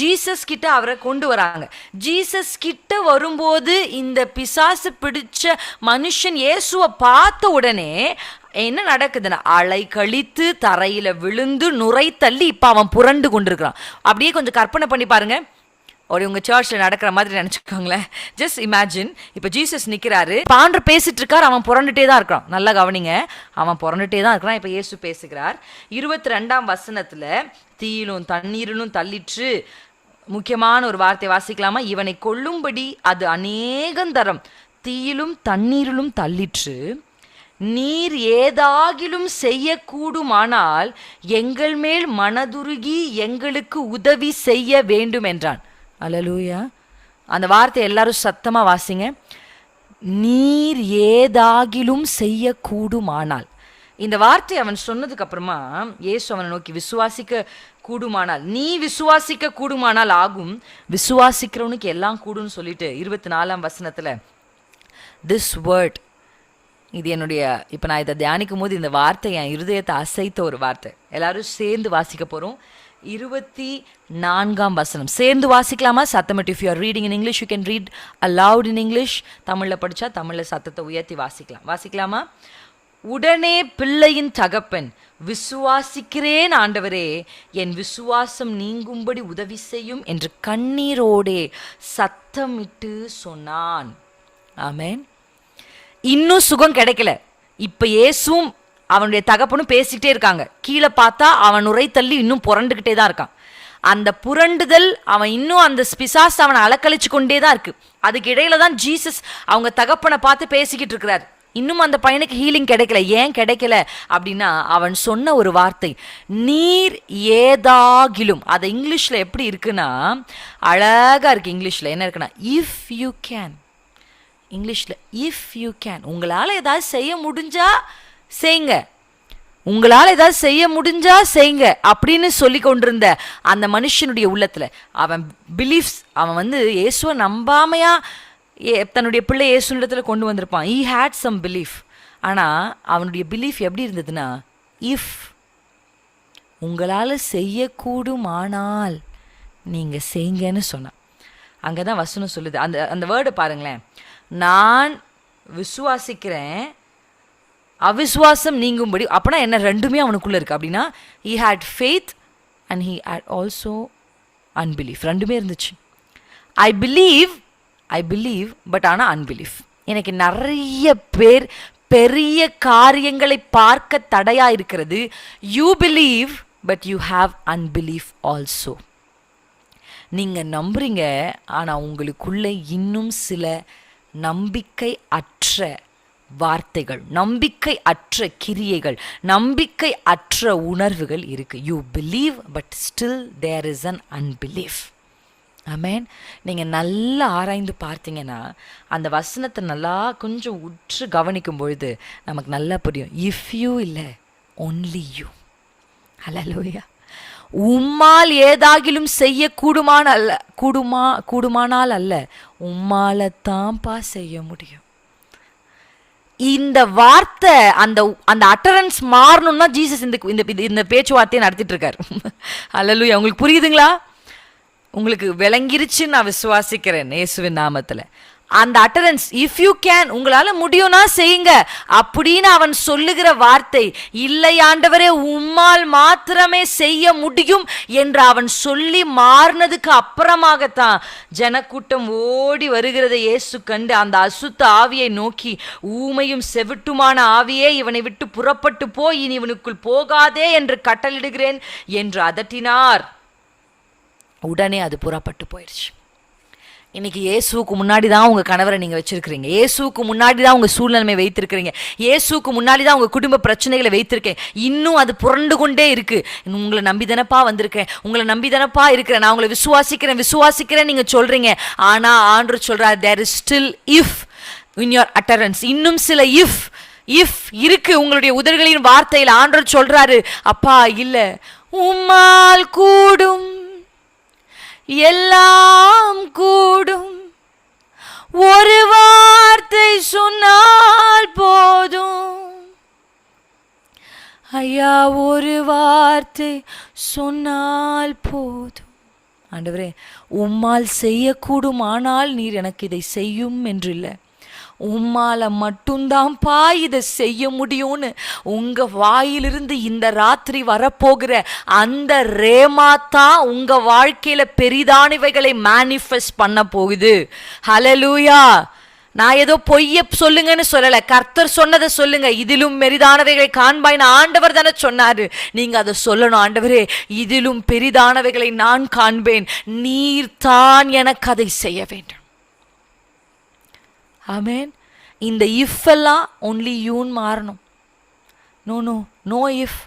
Speaker 2: ஜீசஸ் கிட்ட அவரை கொண்டு வராங்க. ஜீசஸ் கிட்ட வரும்போது இந்த பிசாசு பிடிச்ச மனுஷன் இயேசுவை பார்த்த உடனே என்ன நடக்குதுன்னா, அலை கழித்து தரையில விழுந்து நுரை தள்ளி இப்ப அவன் புரண்டு கொண்டிருக்கிறான். அப்படியே கொஞ்சம் கற்பனை பண்ணி பாருங்க. ஒரு உங்க சர்ச்சில் நடக்கிற மாதிரி நினச்சிக்கோங்களேன். ஜஸ்ட் இமேஜின், இப்போ ஜீசஸ் நிற்கிறாரு, பாண்டர் பேசிட்டு இருக்கார், அவன் புரண்டுட்டே தான் இருக்கிறான். நல்லா கவனிங்க, அவன் புரண்டுட்டே தான் இருக்கிறான். இப்போ இயேசு பேசுகிறார். 22ஆம் வசனத்தில் தீயிலும் தண்ணீரிலும் தள்ளிற்று. முக்கியமான ஒரு வார்த்தை வாசிக்கலாமா? இவனை கொல்லும்படி அது அநேகந்தரம் தீயிலும் தண்ணீரிலும் தள்ளிற்று. நீர் ஏதாகிலும் செய்யக்கூடுமானால் எங்கள் மேல் மனதுருகி எங்களுக்கு உதவி செய்ய வேண்டும் என்றான். அல்லேலூயா. அந்த வார்த்தை எல்லாரும் சத்தமா வாசிங்க. நீர் ஏதாகிலும் செய்யக்கூடுமானால். இந்த வார்த்தை அவன் சொன்னதுக்கு அப்புறமா இயேசு அவனை நோக்கி, விசுவாசிக்க கூடுமானால், நீ விசுவாசிக்க கூடுமானால் ஆகும், விசுவாசிக்கிறவனுக்கு எல்லாம் கூடும்னு சொல்லிட்டு 24ஆம் வசனத்துல திஸ் வேர்ட், இது என்னுடைய இப்போ நான் இதை தியானிக்கும் போது இந்த வார்த்தை என் இருதயத்தை அசைத்த ஒரு வார்த்தை. எல்லாரும் சேர்ந்து வாசிக்க போகிறோம். 24ஆம் வசனம் சேர்ந்து வாசிக்கலாமா? சத்தமிட்டு. If you R reading in English you can read allowed in English. தமிழில் படித்தா தமிழில் சத்தத்தை உயர்த்தி வாசிக்கலாம். வாசிக்கலாமா? உடனே பிள்ளையின் தகப்பன், விசுவாசிக்கிறேன் ஆண்டவரே, என் விசுவாசம் நீங்கும்படி உதவி செய்யும் என்று கண்ணீரோடே சத்தமிட்டு சொன்னான். ஆமென். இன்னும் சுகம் கிடைக்கல. இப்ப இயேசுவும் அவனுடைய தகப்பனும் பேசிக்கிட்டே இருக்காங்க. கீழே பார்த்தா அவன் நுரை தள்ளி இன்னும் புரண்டுகிட்டே தான் இருக்கான். அந்த புரண்டுதல் அவன் இன்னும் அந்த பிசாசு அவனை அலக்கழிச்சு கொண்டே தான் இருக்கு. அதுக்கு இடையில தான் ஜீசஸ் அவங்க தகப்பனை பார்த்து பேசிக்கிட்டு இருக்கிறார். இன்னும் அந்த பையனுக்கு ஹீலிங் கிடைக்கல. ஏன் கிடைக்கல அப்படின்னா, அவன் சொன்ன ஒரு வார்த்தை, நீர் ஏதாகிலும். அது இங்கிலீஷ்ல எப்படி இருக்குன்னா, அழகா இருக்கு. இங்கிலீஷ்ல என்ன இருக்குன்னா, இஃப் யூ கேன். இங்கிலீஷில் இஃப் யூ கேன், உங்களால் ஏதாவது செய்ய முடிஞ்சா செய்யுங்க, உங்களால் ஏதாவது செய்ய முடிஞ்சா செய்யுங்க அப்படின்னு சொல்லி கொண்டிருந்த அந்த மனுஷனுடைய உள்ளத்தில் அவன் பிலீஃப்ஸ், அவன் வந்து இயேசுவை நம்பாமையா தன்னுடைய பிள்ளை இயேசுனிடத்தில் கொண்டு வந்திருப்பான். He had some belief. ஆனால் அவனுடைய பிலீஃப் எப்படி இருந்ததுன்னா, இஃப் உங்களால் செய்யக்கூடுமானால் நீங்கள் செய்யுங்கன்னு சொன்னான். அங்கே தான் வசனம் சொல்லுது. அந்த வேர்டை பாருங்களேன். நான் விசுவாசிக்கிறேன், அவிசுவாசம் நீங்கும்படி. அப்படின்னா என்ன? ரெண்டுமே அவனுக்குள்ளே இருக்குது. அப்படின்னா he had faith and he had also unbelief. ரெண்டுமே இருந்துச்சு. ஐ பிலீவ் பட் ஆனால் அன்பிலீஃப். எனக்கு நிறைய பேர் பெரிய காரியங்களை பார்க்க தடையாக இருக்கிறது. You believe but you have unbelief also. நீங்கள் நம்புறீங்க, ஆனால் உங்களுக்குள்ளே இன்னும் சில நம்பிக்கை அற்ற வார்த்தைகள், நம்பிக்கை அற்ற கிரியைகள், நம்பிக்கை அற்ற உணர்வுகள் இருக்கு. You believe but still there is an unbelief. Amen. நீங்கள் நல்லா ஆராய்ந்து பார்த்தீங்கன்னா அந்த வசனத்தை நல்லா கொஞ்சம் உற்று கவனிக்கும் பொழுது நமக்கு நல்லா புரியும். இஃப் யூ இல்லை, ஒன்லி யூ. ஹல்லேலூயா. உம்மால் ஏதாகிலும் செய்ய கூடுமானால் அல்ல, உம்மாலத்தான்ப்பா செய்ய முடியும். இந்த வார்த்தை, அந்த அந்த அட்டரன்ஸ் மாறணும்னா ஜீசஸ் இந்த பேச்சுவார்த்தையை நடத்திட்டு இருக்காரு. அல்லேலூயா. உங்களுக்கு புரியுதுங்களா? உங்களுக்கு விளங்கிருச்சு நான் விசுவாசிக்கிறேன் இயேசுவின் நாமத்துல. அந்த அட்டரன்ஸ், இஃப் யூ கேன், உங்களால முடியும்னா செய்யுங்க அப்படின்னு அவன் சொல்லுகிற வார்த்தை, இல்லை ஆண்டவரே உம்மால் மாத்திரமே செய்ய முடியும் என்று அவன் சொல்லி மாறினதுக்கு அப்புறமாகத்தான் ஜனக்கூட்டம் ஓடி வருகிறதை இயேசு கண்டு அந்த அசுத்த ஆவியை நோக்கி, ஊமையும் செவிட்டுமான ஆவியே இவனை விட்டு புறப்பட்டு போய் இனி இவனுக்குள் போகாதே என்று கட்டளிடுகிறேன் என்று அதட்டினார். உடனே அது புறப்பட்டு போயிடுச்சு. இன்னைக்கு இயேசுவுக்கு முன்னாடி தான் உங்க கணவரை நீங்க வச்சிருக்கிறீங்க, இயேசுவுக்கு முன்னாடி தான் உங்க சூழ்நிலைமை வைத்திருக்கிறீங்க, இயேசுவுக்கு முன்னாடி தான் உங்க குடும்ப பிரச்சனைகளை வைத்திருக்கேன். இன்னும் அது புரண்டு கொண்டே இருக்கு. உங்களை நம்பிதானப்பா வந்திருக்கேன், உங்களை நம்பிதானப்பா இருக்கிறேன், நான் உங்களை விசுவாசிக்கிறேன் நீங்க சொல்றீங்க. ஆனா ஆண்டவர் சொல்றார், there is still if in your utterance. இன்னும் சில இஃப் இருக்கு உங்களுடைய உதடுகளின் வார்த்தையில். ஆண்டவர் சொல்றாரு, அப்பா இல்ல, உம்மால் கூடும், எல்லாம் கூடும், ஒரு வார்த்தை சொன்னால் போதும் ஐயா, ஒரு வார்த்தை சொன்னால் போதும். ஆண்டவரே உம்மால் செய்யக்கூடும், ஆனால் நீர் எனக்கு இதை செய்யும் என்று இல்லை, உம்மால மட்டும்தான்ப்பா இதை செய்ய முடியும்னு உங்க வாயிலிருந்து இந்த ராத்திரி வரப்போகிற அந்த ரேமாத்தா உங்க வாழ்க்கையில பெரிதானவைகளை மேனிஃபெஸ்ட் பண்ண போகுது. ஹல்லேலூயா. நான் ஏதோ பொய்ய சொல்லுங்கன்னு சொல்லல, கர்த்தர் சொன்னதை சொல்லுங்க. இதிலும் பெரிதானவைகளை காண்பாய்னு ஆண்டவர் தானே சொன்னாரு. நீங்க அதை சொல்லணும், ஆண்டவரே இதிலும் பெரிதானவைகளை நான் காண்பேன், நீர் தான் எனக்கு அதை செய்ய வேண்டும். ஆமேன். இந்த இஃப் எல்லாம் ஒன்லி யூன்னு மாறணும். Know if.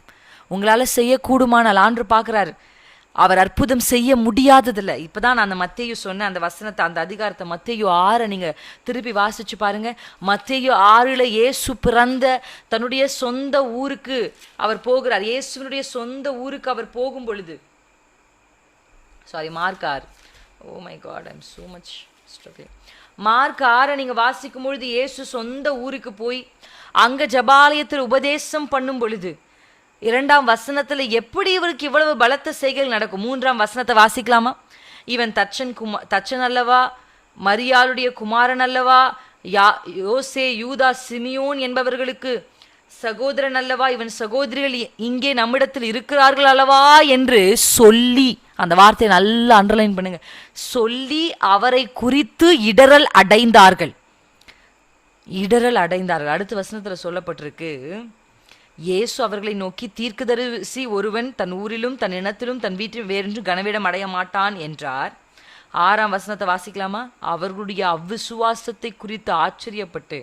Speaker 2: உங்களால் செய்யக்கூடுமானால் ஆண்டு பார்க்குறாரு, அவர் அற்புதம் செய்ய முடியாததில்லை. இப்போதான் நான் அந்த மத்தேயு சொன்ன அந்த வசனத்தை, அந்த அதிகாரத்தை மத்தேயு 6 நீங்கள் திருப்பி வாசிச்சு பாருங்க. மத்தேயு 6 இயேசு பிறந்த தன்னுடைய சொந்த ஊருக்கு அவர் போகிறார். இயேசுனுடைய சொந்த ஊருக்கு அவர் போகும் பொழுது, Mark 6. Oh my God, I am so much struggling. Mark 6 நீங்க வாசிக்கும் பொழுது இயேசு சொந்த ஊருக்கு போய் அங்க ஜபாலயத்தில் உபதேசம் பண்ணும் பொழுது 2ஆம் வசனத்துல எப்படி இவருக்கு இவ்வளவு பலத்த செய்கைகள் நடக்கும். 3ஆம் வசனத்தை வாசிக்கலாமா? இவன் தச்சன் அல்லவா, மரியாளுடைய குமாரன் அல்லவா, யோசே, யூதா, சிமியோன் என்பவர்களுக்கு சகோதரன் அல்லவா, இவன் சகோதரிகள் இங்கே நம்மிடத்தில் இருக்கிறார்கள் அல்லவா என்று சொல்லி, அந்த வார்த்தையை நல்லா அண்டர்லைன் பண்ணுங்க, சொல்லி அவரை குறித்து இடரல் அடைந்தார்கள். அடுத்த வசனத்துல சொல்லப்பட்டிருக்கு, இயேசு அவர்களை நோக்கி, தீர்க்கதரிசி ஒருவன் தன் ஊரிலும் தன் இனத்திலும் தன் வீட்டிலும் வேறென்று கனவிடம் அடைய மாட்டான் என்றார். 6ஆம் வசனத்தை வாசிக்கலாமா? அவர்களுடைய அவ்விசுவாசத்தை குறித்து ஆச்சரியப்பட்டு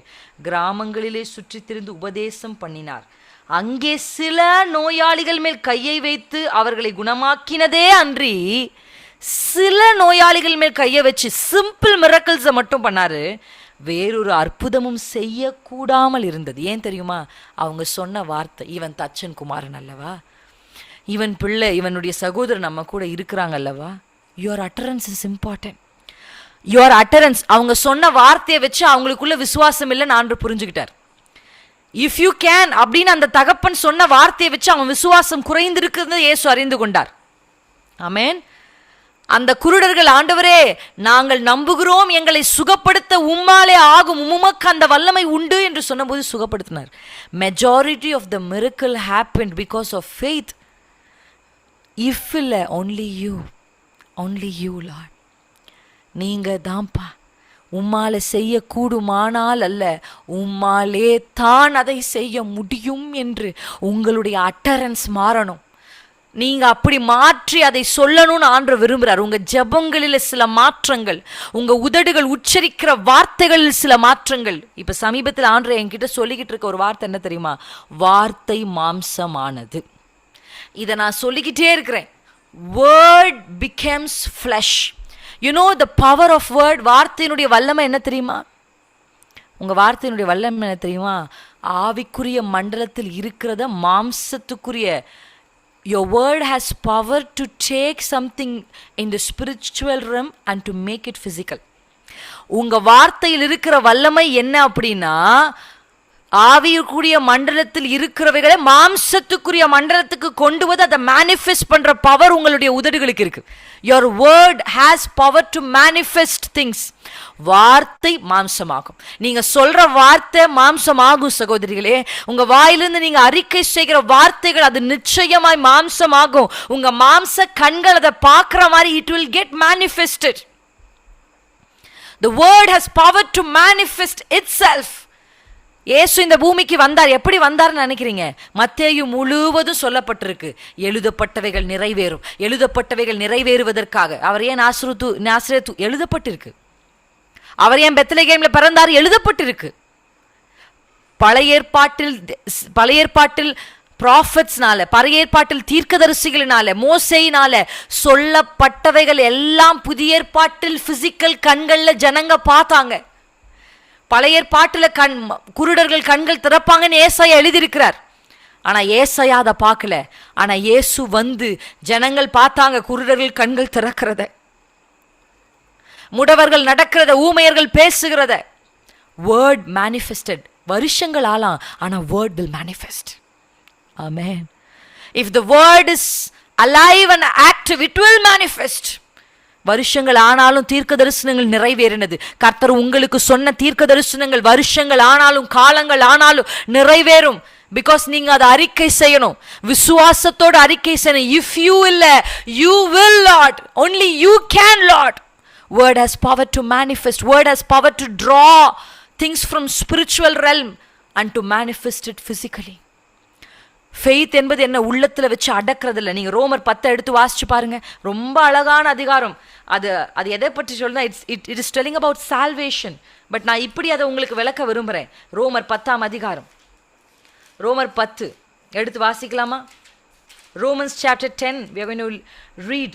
Speaker 2: கிராமங்களிலே சுற்றி திரிந்து உபதேசம் பண்ணினார். அங்கே சில நோயாளிகள் மேல் கையை வைத்து அவர்களை குணமாக்கினதே அன்றி, சில நோயாளிகள் மேல் கையை வச்சு சிம்பிள் மிரக்கிள்ஸை மட்டும் பண்ணாரு, வேறொரு அற்புதமும் செய்யக்கூடாமல் இருந்தது. ஏன் தெரியுமா? அவங்க சொன்ன வார்த்தை, இவன் தச்சன் குமாரன் அல்லவா, இவன் பிள்ளை, இவனுடைய சகோதரன் நம்ம கூட இருக்கிறாங்க அல்லவா. Your utterance is important. Your utterance, அவங்க சொன்ன வார்த்தையை வச்சு அவங்களுக்குள்ள விசுவாசம் இல்லைன்னு ஆண்டு புரிஞ்சுக்கிட்டார். இஃப் யூ கேன் அப்படின்னு அந்த தகப்பன் சொன்ன வார்த்தையை வச்சு அவன் விசுவாசம் குறைந்திருக்கிறது இயேசு அறிந்து கொண்டார். ஆமேன். அந்த குருடர்கள், ஆண்டவரே நாங்கள் நம்புகிறோம், எங்களை சுகப்படுத்த உம்மாலே ஆகும், உமக்கு அந்த வல்லமை உண்டு என்று சொன்னபோது சுகப்படுத்தினார். Majority of the miracle happened because of faith. If இல்லை, ஒன்லி யூ லார்ட். நீங்க தான்ப்பா. உம்மால செய்யக்கூடுமானால் அல்ல, உம்மாலே தான் அதை செய்ய முடியும் என்று உங்களுடைய அட்டரன்ஸ் மாறணும். நீங்க அப்படி மாற்றி அதை சொல்லணும்னு ஆண்டவர் விரும்புறார். உங்க ஜெபங்களில் சில மாற்றங்கள், உங்க உதடுகள் உச்சரிக்கிற வார்த்தைகளில் சில மாற்றங்கள். இப்ப சமீபத்தில் ஆண்டவர் என்கிட்ட சொல்லிக்கிட்டு இருக்க ஒரு வார்த்தை என்ன தெரியுமா? வார்த்தை மாம்சமானது. இதை நான் சொல்லிக்கிட்டே இருக்கிறேன். Word becomes flesh. You know the power of word. வார்த்தையினுடைய வல்லமை என்ன தெரியுமா? உங்க வார்த்தையினுடைய வல்லமை என்ன தெரியுமா? ஆவிக்குரிய மண்டலத்தில் இருக்கிறத மாம்சத்துக்குரிய your word has power to take something in the spiritual realm and to make it physical. உங்க வார்த்தையில் இருக்கிற வல்லமை என்ன அப்படின்னா, ஆவியுக்குரிய மண்டலத்தில் இருக்கிறவைகளை மாம்சத்துக்குரிய மண்டலத்துக்கு கொண்டு வந்து அதை மேனிஃபெஸ்ட் பண்ற பவர் உங்களுடைய உதடுகளுக்கு இருக்கு. Your word has power to manifest things. வார்த்தை மாம்சமாகும். நீங்க சொல்ற வார்த்தை மாம்சமாகும் சகோதரிகளே. உங்க வாயிலிருந்து நீங்க அறிக்கை செய்கிற வார்த்தைகள் அது நிச்சயமாய் மாம்சமாகும். உங்க மாம்ச கண்கள் அதை பார்க்கிற மாதிரி it will get manifested. The word has power to manifest itself. இயேசு இந்த பூமிக்கு வந்தார். எப்படி வந்தார்னு நினைக்கிறீங்க? மத்தேயு முழுவதும் சொல்லப்பட்டிருக்கு, எழுதப்பட்டவைகள் நிறைவேறும். எழுதப்பட்டவைகள் நிறைவேறுவதற்காக அவர் ஏன் நாசரேத்து எழுதப்பட்டிருக்கு. அவர் ஏன் பெத்லகேம்ல பிறந்தார் எழுதப்பட்டிருக்கு. பழைய ஏற்பாட்டில் ப்ராஃபட்ஸ்னால, பழைய ஏற்பாட்டில் தீர்க்கதரிசிகளினால, மோசேயினால சொல்லப்பட்டவைகள் எல்லாம் புதிய ஏற்பாட்டில் பிசிக்கல் கண்கள்ல ஜனங்க பார்த்தாங்க. பழைய ஏற்பாட்டுல குருடர்கள் கண்கள் திறப்பாங்கன்னு ஏசாயா எழுதியிருக்கிறார். ஆனா ஏசாயா அதை பார்க்கல. ஆனா இயேசு வந்து ஜனங்கள் பார்த்தாங்க குருடர்கள் கண்கள் திறக்கிறத, முடவர்கள் நடக்கிறத, ஊமையர்கள் பேசுகிறத. Word manifested. வருஷங்கள் ஆலாம், ஆனா word will manifest. Amen. If the word is alive and active it will manifest. வருஷங்கள் ஆனாலும் தீர்க்க தரிசனங்கள் நிறைவேறினது. கர்த்தர் உங்களுக்கு சொன்ன தீர்க்க தரிசனங்கள் வருஷங்கள் ஆனாலும் காலங்கள் ஆனாலும் நிறைவேறும். பிகாஸ் நீங்க அதை அறிக்கை செய்யணும், விசுவாசத்தோடு அறிக்கை செய்யணும். இஃப் யூ இல்ல, you will Lord, only you can Lord. Word has power to manifest. Word has power to draw things from spiritual realm and to manifest it physically. Faith என்பது என்ன? உள்ளத்துல வச்சு அடக்கிறது இல்லை. நீங்க ரோமர் 10 எடுத்து வாசிச்சு பாருங்க, ரொம்ப அழகான அதிகாரம். அது எதை பற்றி சொல்லுனா, it is telling about salvation. But நான் இப்படி அதை உங்களுக்கு விளக்க விரும்புறேன். ரோமர் 10ஆம் அதிகாரம், ரோமர் 10 எடுத்து வாசிக்கலாமா? Romans chapter 10, we are going to read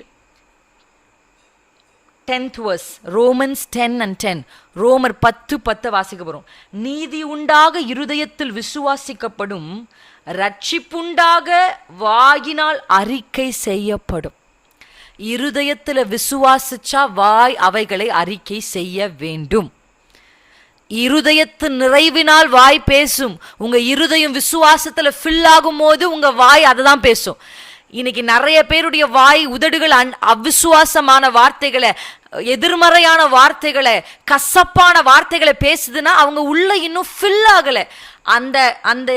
Speaker 2: 10th verse. Romans 10 and 10. ரோமர் 10 வாசிக்க போறோம். நீதி உண்டாக இருதயத்தில் விசுவாசிக்கப்படும், ரட்சிப்புண்டாக வாயினால் அறிக்கை செய்யப்படும். இருதயத்தில் விசுவாசிச்சா வாய் அவைகளை அறிக்கை செய்ய வேண்டும். இருதயத்தின் நிறைவினால் வாய் பேசும். உங்க இருதயம் விசுவாசத்துல ஃபில் ஆகும் போது உங்க வாய் அதை தான் பேசும். இன்னைக்கு நிறைய பேருடைய வாய் உதடுகள் அவிசுவாசமான வார்த்தைகளை, எதிர்மறையான வார்த்தைகளை, கசப்பான வார்த்தைகளை பேசுதுன்னா அவங்க உள்ள இன்னும் ஃபில் ஆகல. அந்த அந்த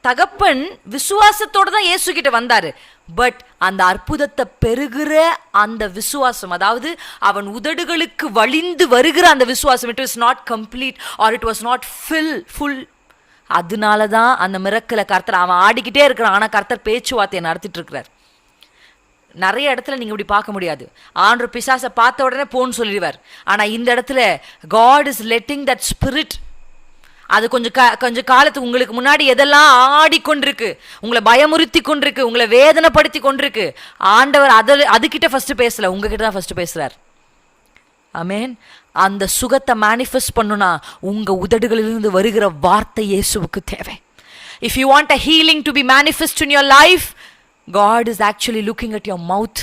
Speaker 2: தகப்பன் விசுவாசத்தோடு தான் இயேசு கிட்ட வந்தாரு. பட் அந்த அற்புதத்தை பெறுகிற அந்த விசுவாசம், அதாவது அவன் உதடுகளுக்கு வழிந்து வருகிற அந்த விசுவாசம், it was not complete R it was not full. அதனால தான் அந்த மிரக்கலை கர்த்தர், அவன் ஆடிக்கிட்டே இருக்கிறான், ஆனால் கர்த்தர் பேச்சுவார்த்தையை நடத்திட்டு இருக்கிறார். நிறைய இடத்துல நீங்க இப்படி பார்க்க முடியாது. ஆண்டவர் பிசாசை பார்த்த உடனே போன்னு சொல்லிடுவார். ஆனா இந்த இடத்துல God is letting that spirit, அது கொஞ்சம் காலத்துக்கு உங்களுக்கு முன்னாடி எதெல்லாம் ஆடிக்கொண்டிருக்கு, உங்களை பயமுறுத்தி கொண்டிருக்கு, உங்களை வேதனைப்படுத்தி கொண்டிருக்கு, ஆண்டவர் அதுகிட்ட ஃபர்ஸ்ட் பேசல, உங்ககிட்ட தான் ஃபர்ஸ்ட் பேசுறார். ஆமென். அந்த சுகத்தை மேனிஃபெஸ்ட் பண்ணுனா உங்க உதடுகளிலிருந்து வருகிற வார்த்தை இயேசுவுக்கு தேவை. If you want a healing to be manifest in your life, God is actually looking at your mouth.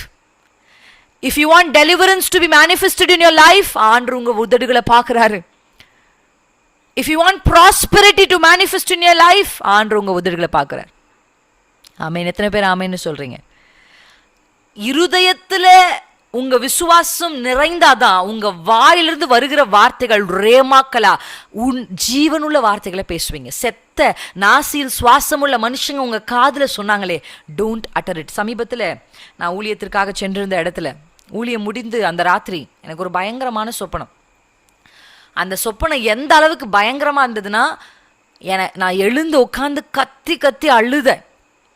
Speaker 2: If you want deliverance to be manifested in your life, ஆண்டவர் உங்க உதடுகளை பார்க்கிறாரு. If you want prosperity to manifest in your life, ஆண்டவர் உங்க உதடுகளை பார்க்கிறார். ஆமென். எத்தனை பேர் ஆமென்னு சொல்றீங்க? இருதயத்துல உங்க விசுவாசம் நிறைந்தாதான் உங்க வாயிலிருந்து வருகிற வார்த்தைகள் ரேமாக்களா ஜீவனுள்ள வார்த்தைகளை பேசுவீங்க. செத்த நாசியில் சுவாசமுள்ள மனுஷங்க உங்க காதுல சொன்னாங்களே, டோன்ட் அட்டர் இட். சமீபத்துல நான் ஊழியத்திற்காக சென்றிருந்த இடத்துல, ஊழியம் முடிந்து அந்த ராத்திரி எனக்கு ஒரு பயங்கரமான சொப்பனம். அந்த சொப்பனம் எந்த அளவுக்கு பயங்கரமா இருந்ததுன்னா, நான் எழுந்து உட்காந்து கத்தி அழுதேன்.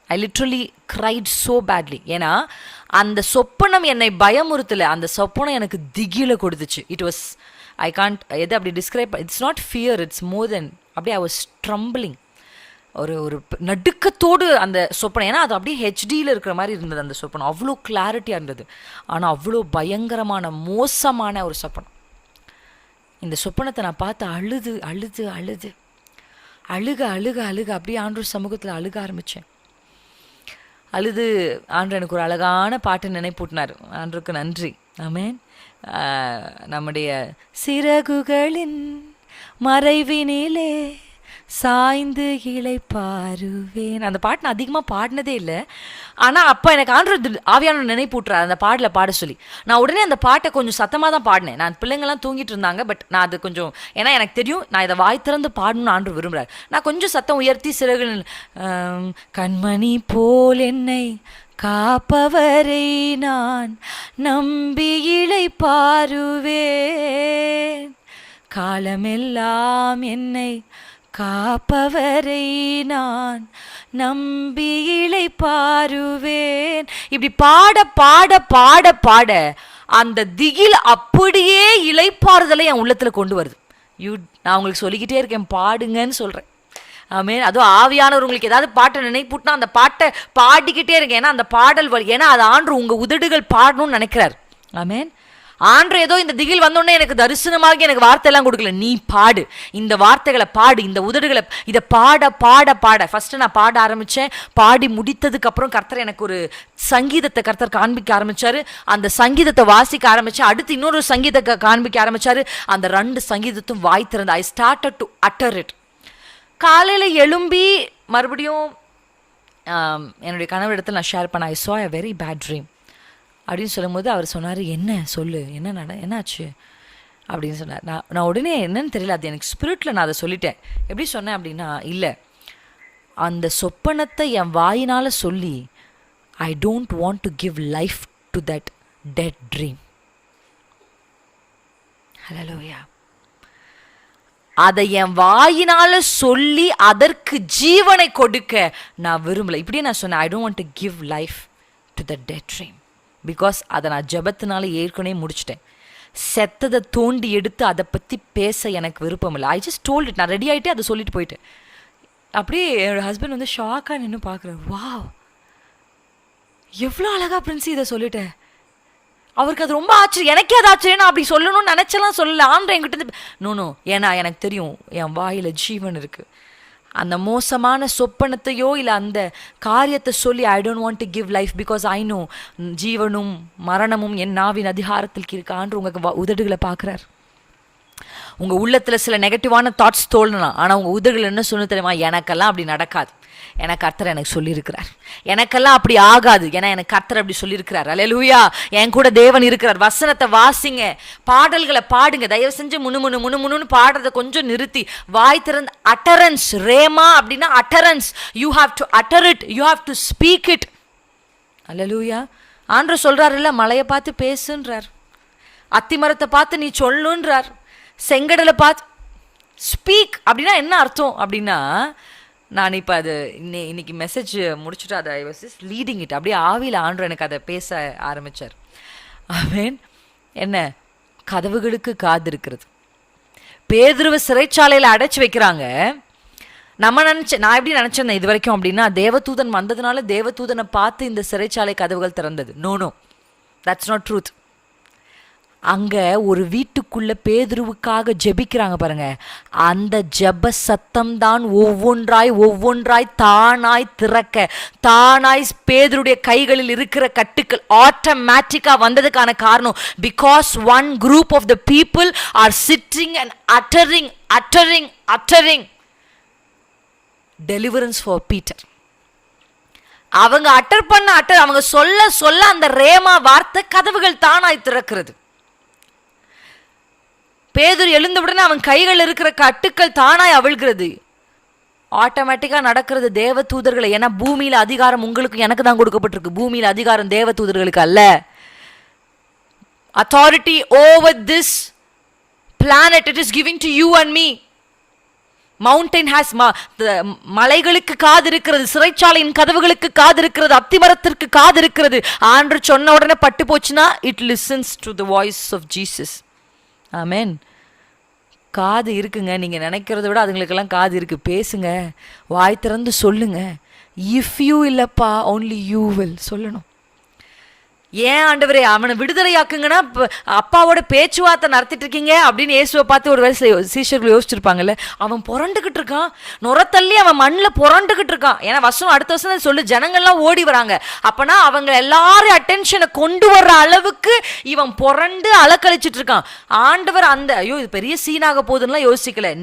Speaker 2: I literally cried so badly. ஏன்னா அந்த சொப்பனம் என்னை பயமுறுத்தல, அந்த சொப்பனம் எனக்கு திகில கொடுத்துச்சு. இட் வாஸ், ஐ கான்ட் எதை அப்படி describe, it's not fear, it's more than, அப்படியே ஐ வாஸ் ட்ரம்பிளிங். ஒரு நடுக்கத்தோடு அந்த சொப்பனம், ஏன்னா அது அப்படியே ஹெச்டியில் இருக்கிற மாதிரி இருந்தது அந்த சொப்பனம், அவ்வளோ கிளாரிட்டியாக இருந்தது. ஆனால் அவ்வளோ பயங்கரமான மோசமான ஒரு சொப்பனம். இந்த சொப்பனத்தை நான் பார்த்து அழுக அப்படியே ஆண்டவர் சமூகத்தில் அழுக ஆரம்பித்தேன். அழுது ஆண்டவர் எனக்கு ஒரு அழகான பாட்டு நினைப்பூட்டினார். ஆண்டவருக்கு நன்றி. ஆமென். நம்முடைய சிறகுகளின் மறைவினிலே சாய்ந்து இளைப்பாருவேன், அந்த பாட்டு நான் அதிகமாக பாடினதே இல்லை. ஆனால் அப்போ எனக்கு ஆண்டவர் ஆவியான நினைப்பூட்டுறாரு அந்த பாடலை பாட சொல்லி. நான் உடனே அந்த பாட்டை கொஞ்சம் சத்தமாக தான் பாடினேன். நான் பிள்ளைங்கள்லாம் தூங்கிட்டு இருந்தாங்க. பட் நான் அது கொஞ்சம், ஏன்னா எனக்கு தெரியும் நான் இதை வாய் திறந்து பாடணும்னு ஆண்டவர் விரும்புகிறார். நான் கொஞ்சம் சத்தம் உயர்த்தி சிறகுகளின் கண்மணி போல் என்னை காப்பவரை நான் நம்பி இளைப்பாருவேன், காலமெல்லாம் என்னை காப்பவரை நான் நம்பி இளைப்பாருவேன். இப்படி பாட பாட பாட பாட அந்த திகில் அப்படியே இளைப்பாறுதலை என் உள்ளத்துல கொண்டு வருது. நான் உங்களுக்கு சொல்லிக்கிட்டே இருக்கேன், பாடுங்கன்னு சொல்றேன். ஆமென். அதுவும் ஆவியானவர் உங்களுக்கு ஏதாவது பாட்டை நினைப்பூட்டினா அந்த பாட்டை பாடிக்கிட்டே இருங்க. ஏன்னா அந்த பாடல் ஏன்னா அது ஆண்டு உங்க உதடுகள் பாடணும்னு நினைக்கிறார். ஆமென். ஆண்டு ஏதோ இந்த திகில் வந்தோடனே எனக்கு தரிசனமாகி எனக்கு வார்த்தையெல்லாம் கொடுக்கல. நீ பாடு, இந்த வார்த்தைகளை பாடு, இந்த உதடுகளை இதை பாட பாட பாட. ஃபர்ஸ்ட் நான் பாட ஆரம்பிச்சேன். பாடி முடித்ததுக்கு அப்புறம் கர்த்தர் எனக்கு ஒரு சங்கீதத்தை கர்த்தர் காண்பிக்க ஆரம்பிச்சாரு. அந்த சங்கீதத்தை வாசிக்க ஆரம்பிச்சேன். அடுத்து இன்னொரு சங்கீதத்தை காண்பிக்க ஆரம்பிச்சாரு. அந்த 2 சங்கீதத்தும் வாய் திறந்து I started to utter it. காலையில் எழும்பி மறுபடியும் என்னுடைய கணவர் இடத்துல நான் ஷேர் பண்ண, ஐ saw a very bad dream அப்படின்னு சொல்லும்போது அவர் சொன்னார், என்ன சொல்லு, என்னாச்சு அப்படின்னு சொன்னார். நான் உடனே என்னன்னு தெரியல, அது எனக்கு ஸ்பிரிட்டில் நான் அதை சொல்லிட்டேன். எப்படி சொன்னேன் அப்படின்னா, இல்லை அந்த சொப்பனத்தை என் வாயினால் சொல்லி I don't want to give life to that dead dream. Hallelujah. அதை என் வாயினால சொல்லி அதற்கு ஜீவனை கொடுக்க நான் விரும்பல. இப்படியே நான் சொன்னேன், I don't want to give life to the dead dream. Because அதை நான் ஜெபத்தினால ஏற்கனவே முடிச்சிட்டேன். செத்ததை தோண்டி எடுத்து அதை பற்றி பேச எனக்கு விருப்பம் இல்லை. I just told it. நான் ரெடி ஆகிட்டே அதை சொல்லிட்டு போயிட்டேன். அப்படியே என்னோட ஹஸ்பண்ட் வந்து ஷாக்காக நின்று பார்க்குறேன். வாவ், எவ்வளோ அழகா பிரின்சி இதை சொல்லிட்டேன். அவருக்கு அது ரொம்ப ஆச்சரியம். எனக்கே அது ஆச்சரியம். நான் அப்படி சொல்லணும்னு நினச்சலாம் சொல்லலை. ஆண்டு என்கிட்ட நோ ஏன்னா எனக்கு தெரியும் என் வாயில் ஜீவன் இருக்குது. அந்த மோசமான சொப்பனத்தையோ இல்லை அந்த காரியத்தை சொல்லி I don't want to give life because I know ஜீவனும் மரணமும் என் நாவின் அதிகாரத்தில் இருக்கான்று உங்கள் உதடுகளை பார்க்குறார். உங்கள் உள்ளத்தில் சில நெகட்டிவான தாட்ஸ் தோழலாம். ஆனால் உங்கள் உதடுகள் என்ன சொல்லு தெரியுமா, எனக்கெல்லாம் அப்படி நடக்காது, எனக்கு கர்த்தர் எனக்கு சொல்லியிருக்கிறார். எனக்கெல்லாம் அப்படி ஆகாது, ஏன்னா எனக்கு கர்த்தர் அப்படி சொல்லியிருக்கிறார். அல்லேலூயா. என் கூட தேவன் இருக்கிறார். வசனத்தை வாசிங்க, பாடல்களை பாடுங்க. தயவு செஞ்சு முணுமுணுன்னு பாடுறதை கொஞ்சம் நிறுத்தி வாய் திறந்து அட்டரன்ஸ். ரேமா அப்படின்னா utterance. You have to utter it, you have to speak it. Alleluia. ஆண்டவர் சொல்றாரு இல்லை, மலையை பார்த்து பேசுன்றார், அத்திமரத்தை பார்த்து நீ சொல்லுன்றார், செங்கடலை பார்த்து ஸ்பீக். அப்படின்னா என்ன அர்த்தம் அப்படின்னா, நான் இப்போ அது இன்னைக்கு மெசேஜ் முடிச்சுட்டு அதை ஐ வாஸ் ஜஸ்ட் லீடிங் இட். அப்படியே ஆவியில் ஆண்டவர் எனக்கு அதை பேச ஆரம்பித்தார். ஆமென். என்ன, கதவுகளுக்கு காது இருக்கிறது. பேதுருவை சிறைச்சாலையில் அடைச்சி வைக்கிறாங்க. நான் எப்படி நினச்சேன் இது வரைக்கும் அப்படின்னா, தேவதூதன் வந்ததுனால தேவதூதனை பார்த்து இந்த சிறைச்சாலை கதவுகள் திறந்தது. No, that's not truth. அங்கே ஒரு வீட்டுக்குள்ள பேதுருவுக்காக ஜெபிக்கிறாங்க பாருங்க. அந்த ஜெப சத்தம் தான் ஒவ்வொன்றாய் தானாய் திறக்க, தானாய் பேதுருடைய கைகளில் இருக்கிற கட்டுக்கள் ஆட்டோமேட்டிக்கா வந்ததுக்கான காரணம், because one group of the people are sitting and uttering deliverance for Peter. அவங்க அவங்க சொல்ல அந்த ரேமா வார்த்தை கதவுகள் தானாய் திறக்கிறது. பேதுரு எழுந்தவுடனே அவன் கைகள் இருக்கிற கட்டுக்கள் தானாய் அவிழ்கிறது. ஆட்டோமேட்டிக்கா நடக்கிறது தேவ தூதர்களை. ஏன்னா பூமியில அதிகாரம் உங்களுக்கு எனக்கு தான் கொடுக்கப்பட்டிருக்கு. பூமியில அதிகாரம் தேவ தூதர்களுக்கு அல்ல. authority over this planet, it is given to you and me. mountain has மலைகளுக்கு காது இருக்கிறது, சிறைச்சாலையின் கதவுகளுக்கு காது இருக்கிறது, அத்திமரத்திற்கு காது இருக்கிறது. ஆண்டு சொன்ன உடனே பட்டு போச்சுன்னா it listens to the voice of Jesus. ஆமென். காது இருக்குங்க. நீங்கள் நினைக்கிறத விட அதுங்களுக்கெல்லாம் காது இருக்குது. பேசுங்க, வாய் திறந்து சொல்லுங்க. இஃப் யூ இல்லைப்பா, only you will சொல்லணும். ஏன் ஆண்டவரே அவனை விடுதலையாக்குங்கன்னா அப்பாவோட பேச்சுவார்த்தை நடத்திட்டு இருக்கீங்க அப்படின்னு இயேசுவை பார்த்து ஒரு வேலை சீஷர்கள் யோசிச்சிருப்பாங்கல்ல. அவன் புரண்டுகிட்டு இருக்கான், நுரத்தள்ளி அவன் மண்ணில் புரண்டுகிட்டு இருக்கான். ஏன்னா அடுத்த வருஷம் சொல்லு ஜனங்கள்லாம் ஓடி வராங்க. அப்பனா அவங்க எல்லாரும் அட்டென்ஷனை கொண்டு வர்ற அளவுக்கு இவன் புரண்டு அலக்கழிச்சிட்டு இருக்கான். ஆண்டவர் அந்த ஐயோ இது பெரிய சீனாக போகுதுன்னா யோசிக்கல.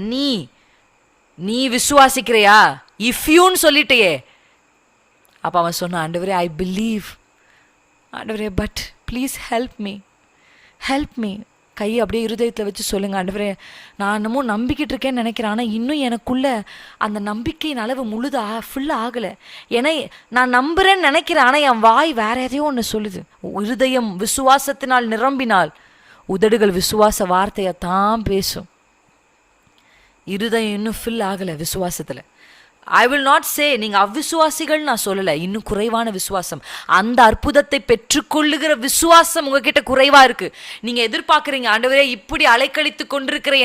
Speaker 2: நீ விசுவாசிக்கிறையா இஃப்யூன்னு சொல்லிட்டேயே. அப்ப அவன் சொன்னான், ஆண்டவரே ஐ பிலீவ் ஆண்டவரே, பட் ப்ளீஸ் ஹெல்ப் மீ. கையை அப்படியே இருதயத்தில் வச்சு சொல்லுங்க, ஆண்டவரே நான் என்னமோ நம்பிக்கிட்டு இருக்கேன்னு நினைக்கிறேன், ஆனால் இன்னும் எனக்குள்ள அந்த நம்பிக்கையின் அளவு ஃபுல்லாக ஆகலை. ஏன்னா நான் நம்புறேன்னு நினைக்கிறேன், ஆனால் என் வாய் வேற எதையோ ஒன்று சொல்லுது. இருதயம் விசுவாசத்தினால் நிரம்பினால் உதடுகள் விசுவாச வார்த்தையை தான் பேசும். இருதயம் இன்னும் ஃபில் ஆகலை விசுவாசத்தில். ஐ வில் நாட் சே நீங்கள் அவ்விசுவாசிகள் நான் சொல்லலை, இன்னும் குறைவான விசுவாசம். அந்த அற்புதத்தை பெற்றுக்கொள்ளுகிற விசுவாசம் உங்ககிட்ட குறைவா இருக்கு. நீங்க எதிர்பார்க்குறீங்க, ஆண்டவரே இப்படி அலைக்கழித்து கொண்டிருக்கிற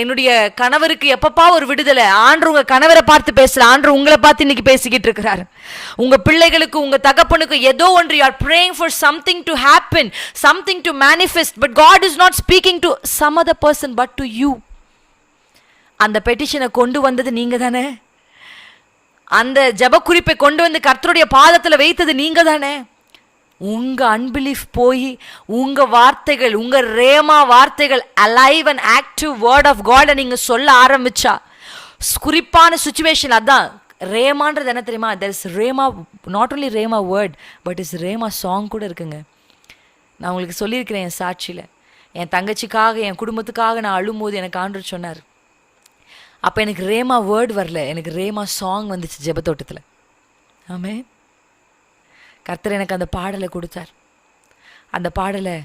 Speaker 2: என்னுடைய கணவருக்கு எப்பப்பா ஒரு விடுதலை. ஆண்டு உங்க கணவரை பார்த்து பேசல, ஆண்டு உங்களை பார்த்து இன்னைக்கு பேசிக்கிட்டு இருக்கிறாரு. உங்க பிள்ளைகளுக்கு உங்க தகப்பனுக்கு ஏதோ ஒன்று, you are praying for something to happen, something to manifest, but God is not speaking to some other person but to you. அந்த பெட்டிஷனை கொண்டு வந்தது நீங்க தானே, அந்த ஜப குறிப்பை கொண்டு வந்து கர்த்தருடைய பாதத்தில் வைத்தது நீங்க தானே. உங்க அன்பிலீஃப் போய் உங்க வார்த்தைகள், உங்க ரேமா வார்த்தைகள் alive and active word of God நீங்க சொல்ல ஆரம்பிச்சா குறிப்பான சுச்சுவேஷன். அதான் ரேமான்றது என்ன தெரியுமா? தெர் இஸ் ரேமா, நாட் ஓன்லி ரேமா வேர்ட் பட் இஸ் ரேமா சாங் கூட இருக்குங்க. நான் உங்களுக்கு சொல்லியிருக்கிறேன் என் சாட்சியில். என் தங்கச்சிக்காக என் குடும்பத்துக்காக நான் அழும்போது எனக்கு ஆண்டவர் சொன்னார். அப்போ எனக்கு ரேமா வேர்ட் வரல, எனக்கு ரேமா சாங் வந்துச்சு ஜெபத்தோட்டத்தில். ஆமென். கர்த்தர் எனக்கு அந்த பாடலை கொடுத்தார். அந்த பாடலை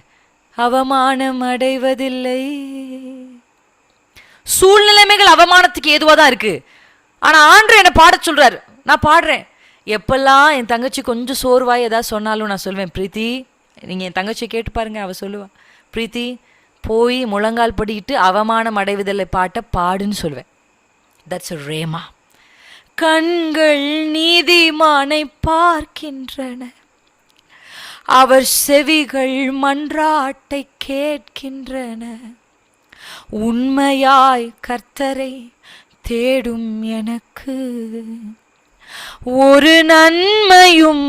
Speaker 2: அவமானம் அடைவதில்லை. சூழ்நிலைமைகள் அவமானத்துக்கு ஏதுவாக தான் இருக்கு, ஆனால் ஆண்டவர் என்னை பாட சொல்றாரு. நான் பாடுறேன். எப்பெல்லாம் என் தங்கச்சி கொஞ்சம் சோர்வாய் ஏதாவது சொன்னாலும் நான் சொல்வேன், பிரீத்தி நீங்கள் என் தங்கச்சி கேட்டு பாருங்க, அவள் சொல்லுவாள், பிரீத்தி போய் முழங்கால் படிக்கிட்டு அவமானம் அடைவதில்லை பாட்டை பாடுன்னு சொல்வேன். That's a rema. கண்கள் நீதிமானை பார்க்கின்றன, அவர் செவிகள் மன்றாட்டை கேட்கின்றன. உண்மையாய் கர்த்தரை தேடும் எனக்கு ஒரு நன்மையும்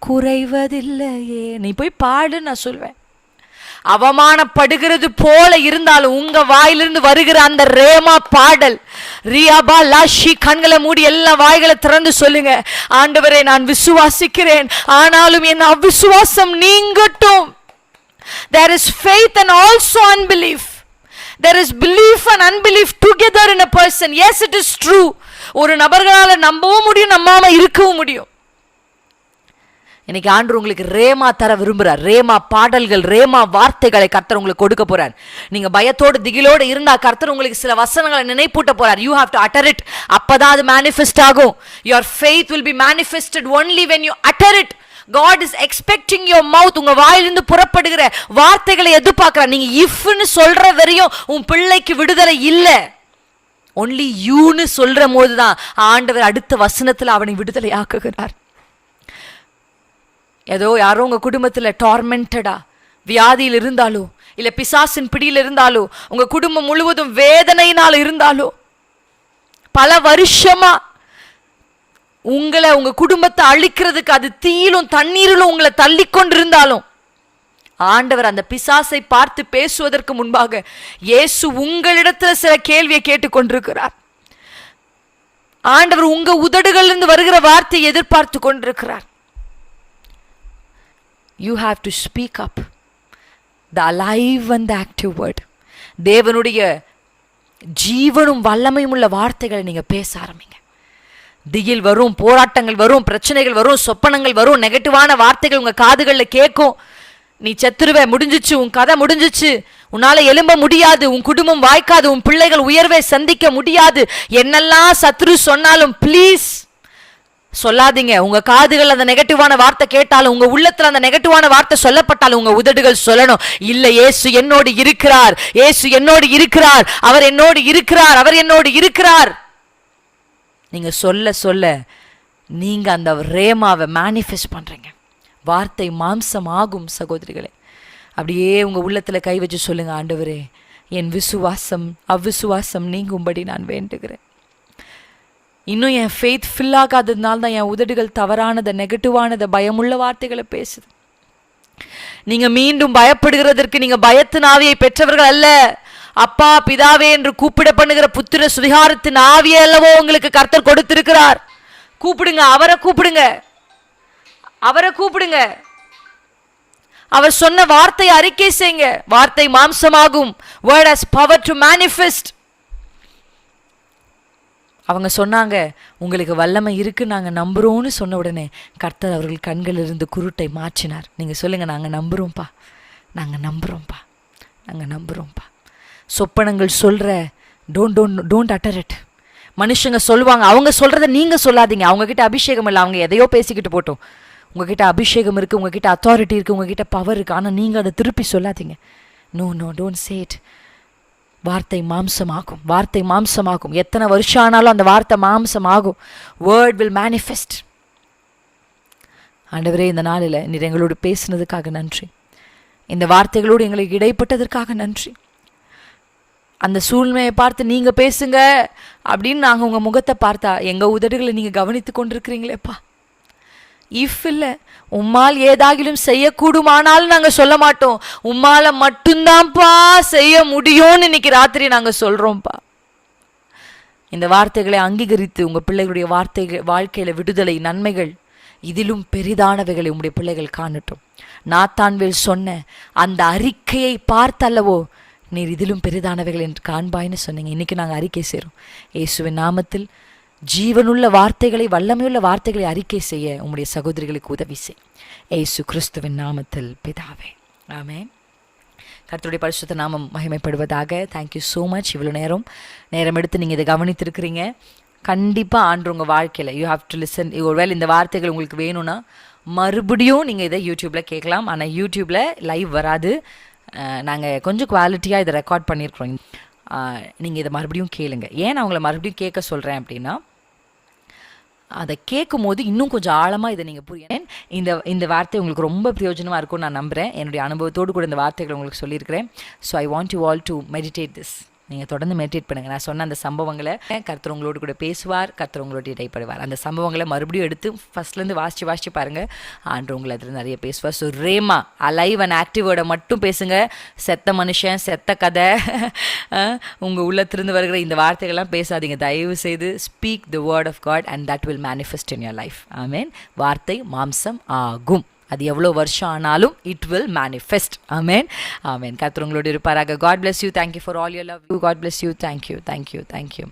Speaker 2: குறைவதில்லையே. நீ போய் பாடு நான் சொல்வேன். அவமானப்படுகிறது போல இருந்தாலும் உங்க வாயிலிருந்து வருகிற அந்த ரேமா பாடல், ரியாபா லாஷி, கண்களை மூடி எல்லா வாய்களை திறந்து சொல்லுங்க, ஆண்டவரே நான் விசுவாசிக்கிறேன், ஆனாலும் என் அவிசுவாசம் நீங்கட்டும். There is faith and also unbelief. There is belief and unbelief together in a person. Yes, it is true. ஒரு நபர்களால நம்பவும் முடியும், நம்பாம இருக்கவும் முடியும். இன்னைக்கு ஆண்டவர் உங்களுக்கு ரேமா தர விரும்புறார். ரேமா பாடல்கள், ரேமா வார்த்தைகளை கர்த்தர் உங்களுக்கு கொடுக்க போறார். நீங்க பயத்தோடு திகிலோடு இருந்தா கர்த்தர் உங்களுக்கு சில வசனங்களை நினைப்பூட்ட போறார். You have to utter it. அப்பதான் அது manifest ஆகும். Your faith will be manifested only when you utter it. God is expecting your mouth. உங்க வாயிலிருந்து புறப்படுகிற வார்த்தைகளை எதிர்பார்க்கிறார். நீங்க இஃப்னு சொல்ற வரையும் உன் பிள்ளைக்கு விடுதலை இல்ல. ஒன்லி யூன்னு சொல்ற போதுதான் ஆண்டவர் அடுத்த வசனத்துல அவனை விடுதலை ஆக்குகிறார். ஏதோ யாரோ உங்க குடும்பத்தில் டார்மெண்டடா வியாதியில் இருந்தாலோ, இல்லை பிசாசின் பிடியில் இருந்தாலோ, உங்க குடும்பம் முழுவதும் வேதனையினால் இருந்தாலோ, பல வருஷமா உங்க குடும்பத்தை அழிக்கிறதுக்கு அது தீயிலும் தண்ணீரிலும் உங்களை தள்ளி கொண்டிருந்தாலும், ஆண்டவர் அந்த பிசாசை பார்த்து பேசுவதற்கு முன்பாக இயேசு உங்களிடத்தில் சில கேள்வியை கேட்டுக்கொண்டிருக்கிறார். ஆண்டவர் உங்க உதடுகளிலிருந்து வருகிற வார்த்தையை எதிர்பார்த்து கொண்டிருக்கிறார். You have to speak up the alive and the active word. தேவனுடைய ஜீவனும் வல்லமையும் உள்ள வார்த்தைகளை நீங்க பேச ஆரம்பிங்க. திகில் வரும், போராட்டங்கள் வரும், பிரச்சனைகள் வரும், சொப்பனங்கள் வரும், நெகட்டிவான வார்த்தைகள் உங்க காதுகளில் கேட்கும். நீ செத்துருவே, முடிஞ்சிச்சு, உன் கதை முடிஞ்சிச்சு, உன்னால எழும்ப முடியாது, உன் குடும்பம் வாய்க்காது, உன் பிள்ளைகள் உயர்வை சந்திக்க முடியாது, என்னெல்லாம் சத்ரு சொன்னாலும் ப்ளீஸ் சொல்லாதீங்க. உங்க காதுகள் அந்த நெகட்டிவான வார்த்தை கேட்டாலும், உங்க உள்ளத்துல அந்த நெகட்டிவான வார்த்தை சொல்லப்பட்டாலும் உங்க உதடுகள் சொல்லணும், இல்ல இயேசு என்னோடு இருக்கிறார், இயேசு என்னோடு இருக்கிறார், அவர் என்னோடு இருக்கிறார், அவர் என்னோடு இருக்கிறார். நீங்க சொல்ல சொல்ல நீங்க அந்த ரேமாவை மேனிஃபெஸ்ட் பண்றீங்க.
Speaker 1: வார்த்தை மாம்சம் ஆகும். சகோதரிகளே, அப்படியே உங்கள் உள்ளத்தில் கை வச்சு சொல்லுங்க, ஆண்டவரே என் விசுவாசம் அவ்விசுவாசம் நீங்கும்படி நான் வேண்டுகிறேன். இன்னும் என் ஃபெய்த் ஃபில் ஆகாததுனால தான் என் உதடுகள் தவறானதை, நெகட்டிவானதை, பயமுள்ள வார்த்தைகளை பேசுது. நீங்க மீண்டும் பயப்படுகிறதற்கு நீங்க பயத்தின் ஆவியை பெற்றவர்கள் அல்ல. அப்பா பிதாவே என்று கூப்பிட பண்ணுகிற புத்திர சுதிகாரத்தின் ஆவியை அல்லவோ உங்களுக்கு கர்த்தர் கொடுத்திருக்கிறார். கூப்பிடுங்க, அவரை கூப்பிடுங்க, அவரை கூப்பிடுங்க. அவர் சொன்ன வார்த்தை அறிக்கை செய்யுங்க. வார்த்தை மாம்சமாகும். word has power to manifest. அவங்க சொன்னாங்க, உங்களுக்கு வல்லமை இருக்கு நாங்கள் நம்புறோம்னு சொன்ன உடனே கர்த்தர் அவர்கள் கண்களிலிருந்து குருட்டை மாற்றினார். நீங்கள் சொல்லுங்க, நாங்கள் நம்புகிறோம்ப்பா, நாங்கள் நம்புகிறோம்ப்பா, நாங்கள் நம்புகிறோம்ப்பா. சொப்பனங்கள் சொல்கிற டோன்ட் அட்டர் இட். மனுஷங்க சொல்லுவாங்க, அவங்க சொல்கிறத நீங்கள் சொல்லாதீங்க. அவங்கக்கிட்ட அபிஷேகம் இல்லை, அவங்க எதையோ பேசிக்கிட்டு போட்டோம். உங்ககிட்ட அபிஷேகம் இருக்குது, உங்ககிட்ட அத்தாரிட்டி இருக்குது, உங்ககிட்ட பவர் இருக்குது, ஆனால் நீங்கள் அதை திருப்பி சொல்லாதீங்க. No don't say it. வார்த்தை மாம்சமாகும், வார்த்தை மாம்சமாகும். எத்தனை வருஷம் ஆனாலும் அந்த வார்த்தை மாம்சமாகும். Word will manifest. ஆண்டவரே, இந்த நாளில் நீர் எங்களோடு பேசினதுக்காக நன்றி. இந்த வார்த்தைகளோடு எங்களுக்கு இடைப்பட்டதற்காக நன்றி. அந்த சூழ்நிலையை பார்த்து நீங்கள் பேசுங்க அப்படின்னு நாங்கள் உங்கள் முகத்தை பார்த்தா எங்கள் உதடுகளை நீங்கள் கவனித்து கொண்டிருக்கிறீங்களேப்பா. இஃப் இல்லை, உம்மால் ஏதாகிலும் செய்யக்கூடுமானாலும் நாங்கள் சொல்ல மாட்டோம். உம்மால மட்டும்தான்ப்பா செய்ய முடியும்னு இன்னைக்கு ராத்திரி நாங்கள் சொல்கிறோம்ப்பா. இந்த வார்த்தைகளை அங்கீகரித்து உங்கள் பிள்ளைகளுடைய வாழ்க்கையில் விடுதலை, நன்மைகள், இதிலும் பெரிதானவைகளை உங்களுடைய பிள்ளைகள் காணட்டும். நாத்தான்வேல் சொன்ன அந்த அறிக்கையை பார்த்தல்லவோ நீர் இதிலும் பெரிதானவைகள் என்று காண்பாய்ன்னு சொன்னீங்க. இன்றைக்கி நாங்கள் அறிக்கை செய்கிறோம். இயேசுவின் நாமத்தில் ஜீவனுள்ள வார்த்தைகளை, வல்லமையுள்ள வார்த்தைகளை அறிக்கை செய்ய உம்முடைய சகோதரிகளுக்கு உதவி செய். இயேசு கிறிஸ்துவின் நாமத்தில் பிதாவே, ஆமென். கர்த்தருடைய பரிசுத்த நாமம் மகிமைப்படுவதாக. Thank you so much. இவ்வளோ நேரம் எடுத்து நீங்கள் இதை கவனித்திருக்கிறீங்க. கண்டிப்பாக ஆண்டு உங்கள் வாழ்க்கையில் யூ ஹாவ் டு லிசன். ஒருவேளை இந்த வார்த்தைகள் உங்களுக்கு வேணும்னா மறுபடியும் நீங்கள் இதை யூடியூப்பில் கேட்கலாம். ஆனால் யூடியூப்பில் லைவ் வராது. நாங்கள் கொஞ்சம் குவாலிட்டியாக இதை ரெக்கார்ட் பண்ணியிருக்கிறோம். நீங்கள் இதை மறுபடியும் கேளுங்க. ஏன் நான் உங்களை மறுபடியும் கேட்க சொல்கிறேன் அப்படின்னா, அதை கேட்கும் போது இன்னும் கொஞ்சம் ஆழமாக இதை நீங்கள் புரிய இந்த வார்த்தை உங்களுக்கு ரொம்ப பிரயோஜனமாக இருக்கும்னு நான் நம்புகிறேன். என்னுடைய அனுபவத்தோடு கூட இந்த வார்த்தைகளை உங்களுக்கு சொல்லியிருக்கிறேன். So I want you all to meditate this. நீங்கள் தொடர்ந்து மெடிடேட் பண்ணுங்கள். நான் சொன்ன அந்த சம்பவங்களை கர்த்தர் உங்களோடு கூட பேசுவார், கர்த்தர் உங்களோட இடைப்படுவார். அந்த சம்பவங்களை மறுபடியும் எடுத்து ஃபஸ்ட்லேருந்து வாசித்து பாருங்கள். ஆண்டு உங்களை அதில் நிறைய பேசுவார். ஸோ ரேமா, அலைவ் அண்ட் ஆக்டிவோட மட்டும் பேசுங்க. செத்த மனுஷன், செத்த கதை, உங்கள் உள்ளத்திலிருந்து வருகிற இந்த வார்த்தைகள்லாம் பேசாதீங்க. தயவு செய்து speak the word of God and that will manifest in your life. Amen. வார்த்தை மாம்சம் ஆகும். அது எவ்வளோ வருஷம் ஆனாலும் it will manifest. Amen, amen. கர்த்தர் உங்களோடு இருப்பாராக. God bless you. Thank you for all your love. God bless you. Thank you.